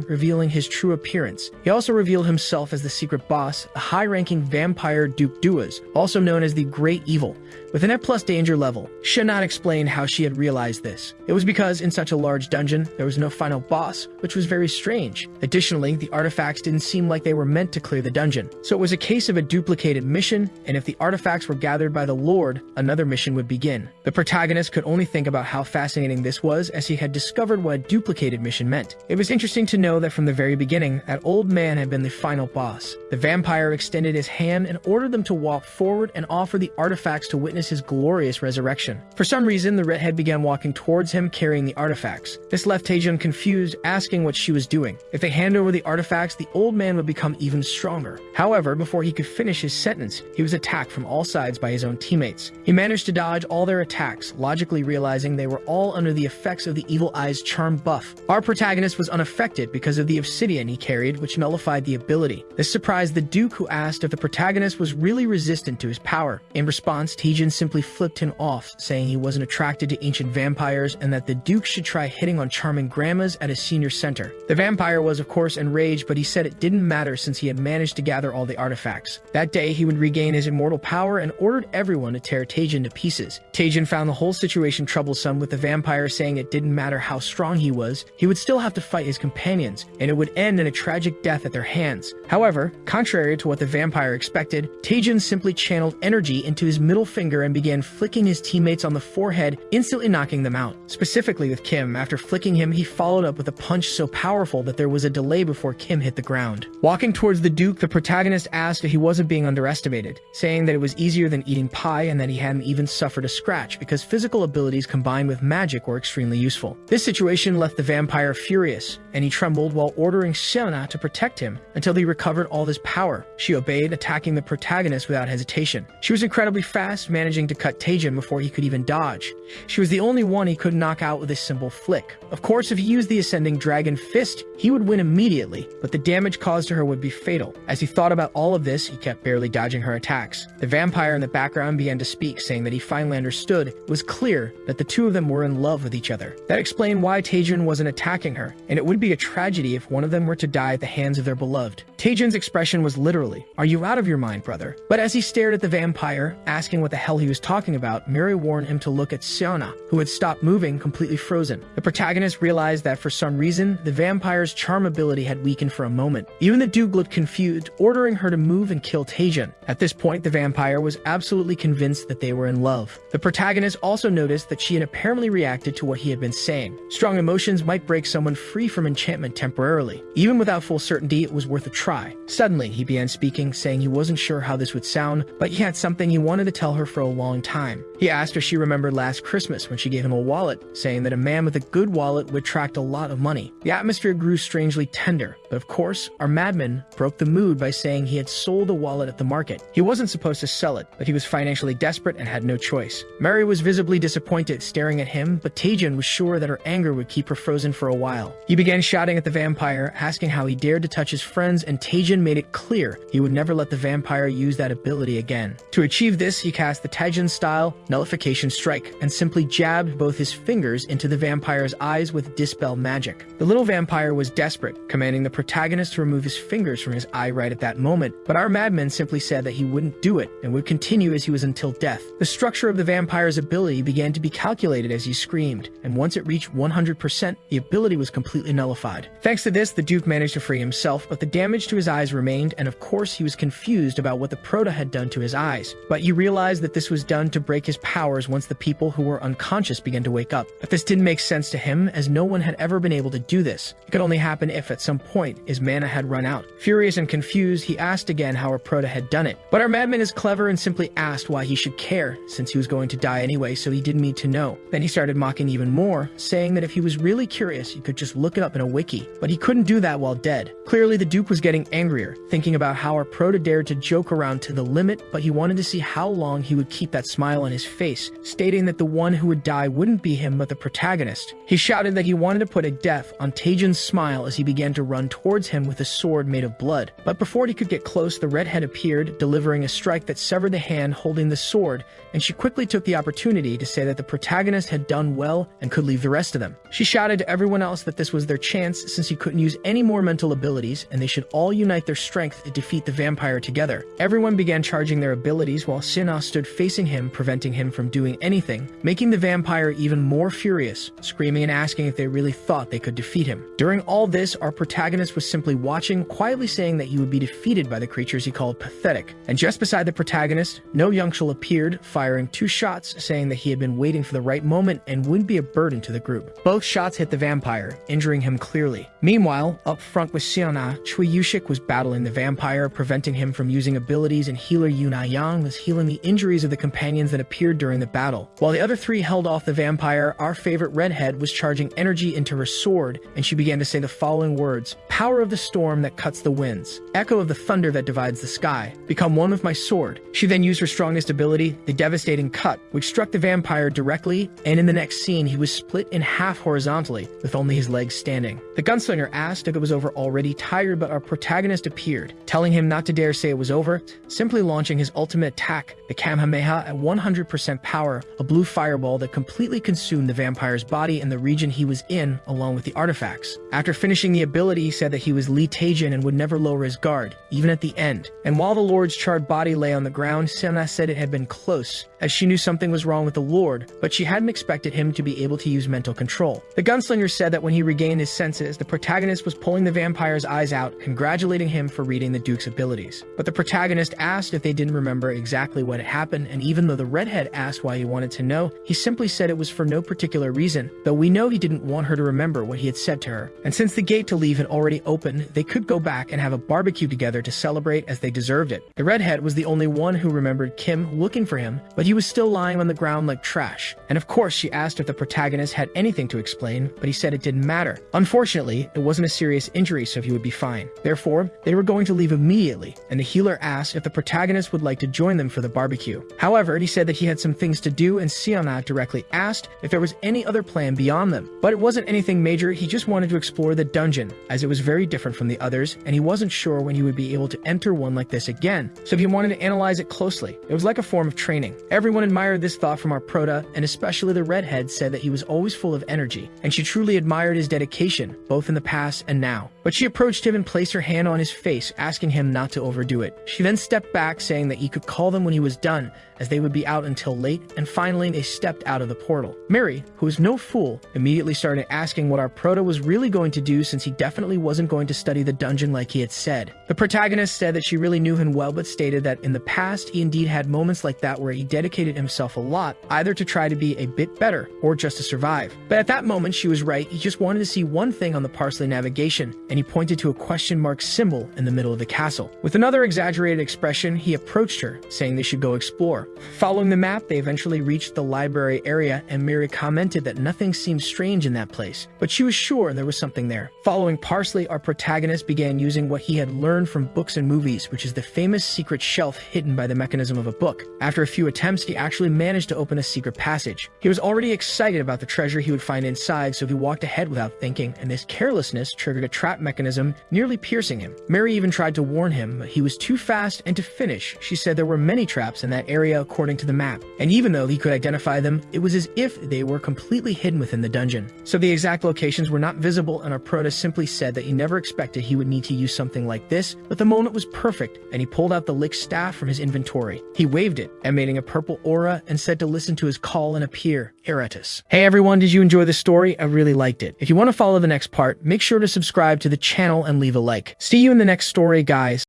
revealing his true appearance. He also revealed himself as the secret boss, a high-ranking vampire Duke Duas, also known as the Great Evil, with an F+ danger level. Shanat explained how she had realized this. It was because in such a large dungeon, there was no final boss, which was very strange. Additionally, the artifacts didn't seem like they were meant to clear the dungeon. So it was a case of a duplicated mission, and if the artifacts were gathered by the Lord, another mission would begin. The protagonist could only think about how fascinating this was, as he had discovered what a duplicated mission meant. It was interesting to know that from the very beginning, that old man had been the final boss. The vampire extended his hand and ordered them to walk forward and offer the artifacts to witness his glorious resurrection. For some reason, the redhead began walking towards him carrying the artifacts. This left Taejin confused, asking what she was doing. If they hand over the artifacts, the old man would become even stronger. However, before he could finish his sentence, he was attacked from all sides by his own teammates. He managed to dodge all their attacks, logically realizing they were all under the effects of the Evil Eye's charm buff. Our protagonist was unaffected because of the obsidian he carried, which nullified the ability. This surprised the Duke, who asked if the protagonist was really resistant to his power. In response, Taejin simply flipped him off, saying he wasn't attracted to ancient vampires and that the Duke should try hitting on charming grandmas at a senior center. The vampire was of course enraged, but he said it didn't matter since he had managed to gather all the artifacts. That day, he would regain his immortal power and ordered everyone one to tear Taejin to pieces. Taejin found the whole situation troublesome, with the vampire saying it didn't matter how strong he was, he would still have to fight his companions, and it would end in a tragic death at their hands. However, contrary to what the vampire expected, Taejin simply channeled energy into his middle finger and began flicking his teammates on the forehead, instantly knocking them out. Specifically with Kim, after flicking him, he followed up with a punch so powerful that there was a delay before Kim hit the ground. Walking towards the Duke, the protagonist asked if he wasn't being underestimated, saying that it was easier than eating pie and that he hadn't even suffered a scratch because physical abilities combined with magic were extremely useful. This situation left the vampire furious, and he trembled while ordering Seona to protect him until he recovered all his power. She obeyed, attacking the protagonist without hesitation. She was incredibly fast, managing to cut Taejin before he could even dodge. She was the only one he could knock out with a simple flick. Of course, if he used the Ascending Dragon Fist, he would win immediately, but the damage caused to her would be fatal. As he thought about all of this, he kept barely dodging her attacks. The vampire in the background began to speak, saying that he finally understood. It was clear that the two of them were in love with each other. That explained why Taejin wasn't attacking her, and it would be a tragedy if one of them were to die at the hands of their beloved. Taejin's expression was literally, "Are you out of your mind, brother?" But as he stared at the vampire, asking what the hell he was talking about, Mary warned him to look at Seona, who had stopped moving, completely frozen. The protagonist realized that for some reason, the vampire's charm ability had weakened for a moment. Even the Duke looked confused, ordering her to move and kill Taejin. At this point, the vampire was absolutely convinced that they were in love. The protagonist also noticed that she had apparently reacted to what he had been saying. Strong emotions might break someone free from enchantment temporarily. Even without full certainty, it was worth a try. Suddenly, he began speaking, saying he wasn't sure how this would sound, but he had something he wanted to tell her for a long time. He asked if she remembered last Christmas when she gave him a wallet, saying that a man with a good wallet would attract a lot of money. The atmosphere grew strangely tender, but of course, our madman broke the mood by saying he had sold the wallet at the market. He wasn't supposed to sell it, but he was financially desperate and had no choice. Mary was visibly disappointed, staring at him, but Taejin was sure that her anger would keep her frozen for a while. He began shouting at the vampire, asking how he dared to touch his friends, and Taejin made it clear he would never let the vampire use that ability again. To achieve this, he cast the Taejin-style Nullification Strike and simply jabbed both his fingers into the vampire's eyes with Dispel magic. The little vampire was desperate, commanding the protagonist to remove his fingers from his eye right at that moment, but our madman simply said that he wouldn't do it and would continue as he was until death. The structure of the vampire's ability began to be calculated as he screamed, and once it reached 100%, the ability was completely nullified. Thanks to this, the Duke managed to free himself, but the damage to his eyes remained, and of course he was confused about what the Prota had done to his eyes. But he realized that this was done to break his powers once the people who were unconscious began to wake up. But this didn't make sense to him, as no one had ever been able to do this. It could only happen if at some point his mana had run out. Furious and confused, he asked again how our Prota had done it. But our madman is clever and simply asked why he should care, since he was going to die anyway, so he didn't need to know. Then he started mocking even more, saying that if he was really curious, he could just look it up in a wiki. But he couldn't do that while dead. Clearly, the Duke was getting angrier, thinking about how our Prota dared to joke around to the limit, but he wanted to see how long he would keep that smile on his face, stating that the one who would die wouldn't be him but the protagonist. He shouted that he wanted to put a death on Taejin's smile as he began to run towards him with a sword made of blood. But before he could get close, the redhead appeared, delivering a strike that severed the hand holding the sword, and she quickly took the opportunity to say that the protagonist had done well and could leave the rest of them. She shouted to everyone else that this was their chance, since he couldn't use any more mental abilities, and they should all unite their strength to defeat the vampire together. Everyone began charging their abilities while Sina stood facing him, preventing him from doing anything, making the vampire even more furious, screaming and asking if they really thought they could defeat him. During all this, our protagonist was simply watching, quietly saying that he would be defeated by the creatures he called pathetic. And just beside the protagonist, No Youngshul appeared, firing 2 shots, saying that he had been waiting for the right moment and wouldn't be a burden to the group. Both shots hit the vampire, injuring him clearly. Meanwhile, up front with Seona, Chui Yushik was battling the vampire, preventing him from using abilities, and healer Yuna Yang was healing the injuries of the companions that appeared during the battle. While the other 3 held off the vampire, our favorite redhead was charging energy into her sword, and she began to say the following words: "Power of the storm that cuts the winds, echo of the thunder that divides the sky, become one with my sword." She then used her strongest ability, the devastating cut, which struck the vampire directly, and in the next scene he was split in half horizontally, with only his legs standing. The gunslinger asked if it was over already, tired, but our protagonist appeared, telling him not to dare say it was over, simply launching his ultimate attack, the Kamehameha, at 100% power, a blue fireball that completely consumed the vampire's body and the region he was in, along with the artifacts. After finishing the ability, he said that he was Lee Taejin and would never lower his guard, even at the end. And while the Lord's charred body lay on the ground, Sena said it had been close, as she knew something was wrong with the Lord, but she hadn't expected him to be able to use mental control. The gunslinger said that when he regained his senses, the protagonist was pulling the vampire's eyes out, congratulating him for reading the Duke's abilities. But the protagonist asked if they didn't remember exactly what had happened, and even though the redhead asked why he wanted to know, he simply said it was for no particular reason, though we know he didn't want her to remember what he had said to her. And since the gate to leave had already opened, they could go back and have a barbecue together to celebrate as they deserved it. The redhead was the only one who remembered Kim looking for him, but he was still lying on the ground like trash. And of course, she asked if the protagonist had anything to explain, but he said it didn't matter. Unfortunately, it wasn't a serious injury, so he would be fine. Therefore, they were going to leave immediately, and the healer asked if the protagonist would like to join them for the barbecue. However, he said that he had some things to do, and Siona directly asked if there was any other plan beyond them. But it wasn't anything major, he just wanted to explore the dungeon, as it was very different from the others, and he wasn't sure when he would be able to enter one like this again, so he wanted to analyze it closely. It was like a form of training. Everyone admired this thought from our prota, and especially the redhead said that he was always full of energy, and she truly admired his dedication, both in the past and now. But she approached him and placed her hand on his face, asking him not to overdo it. She then stepped back, saying that he could call them when he was done, as they would be out until late, and finally they stepped out of the portal. Mary, who was no fool, immediately started asking what our prota was really going to do, since he definitely wasn't going to study the dungeon like he had said. The protagonist said that she really knew him well, but stated that in the past he indeed had moments like that where he dedicated himself a lot, either to try to be a bit better or just to survive. But at that moment she was right, he just wanted to see one thing on the parsley navigation, and he pointed to a question mark symbol in the middle of the castle. With another exaggerated expression, he approached her, saying they should go explore. Following the map, they eventually reached the library area, and Mary commented that nothing seemed strange in that place, but she was sure there was something there. Following parsley, our protagonist began using what he had learned from books and movies, which is the famous secret shelf hidden by the mechanism of a book. After a few attempts, he actually managed to open a secret passage. He was already excited about the treasure he would find inside, so he walked ahead without thinking, and this carelessness triggered a trap mechanism, nearly piercing him. Mary even tried to warn him, but he was too fast, and to finish, she said there were many traps in that area according to the map, and even though he could identify them, it was as if they were completely hidden within the dungeon. So the exact locations were not visible, and our prota simply said that he never expected he would need to use something like this, but the moment was perfect, and he pulled out the lick staff from his inventory. He waved it, emitting a purple aura, and said to listen to his call and appear, Eratus. Hey everyone, did you enjoy the story? I really liked it. If you want to follow the next part, make sure to subscribe to the channel and leave a like. See you in the next story, guys.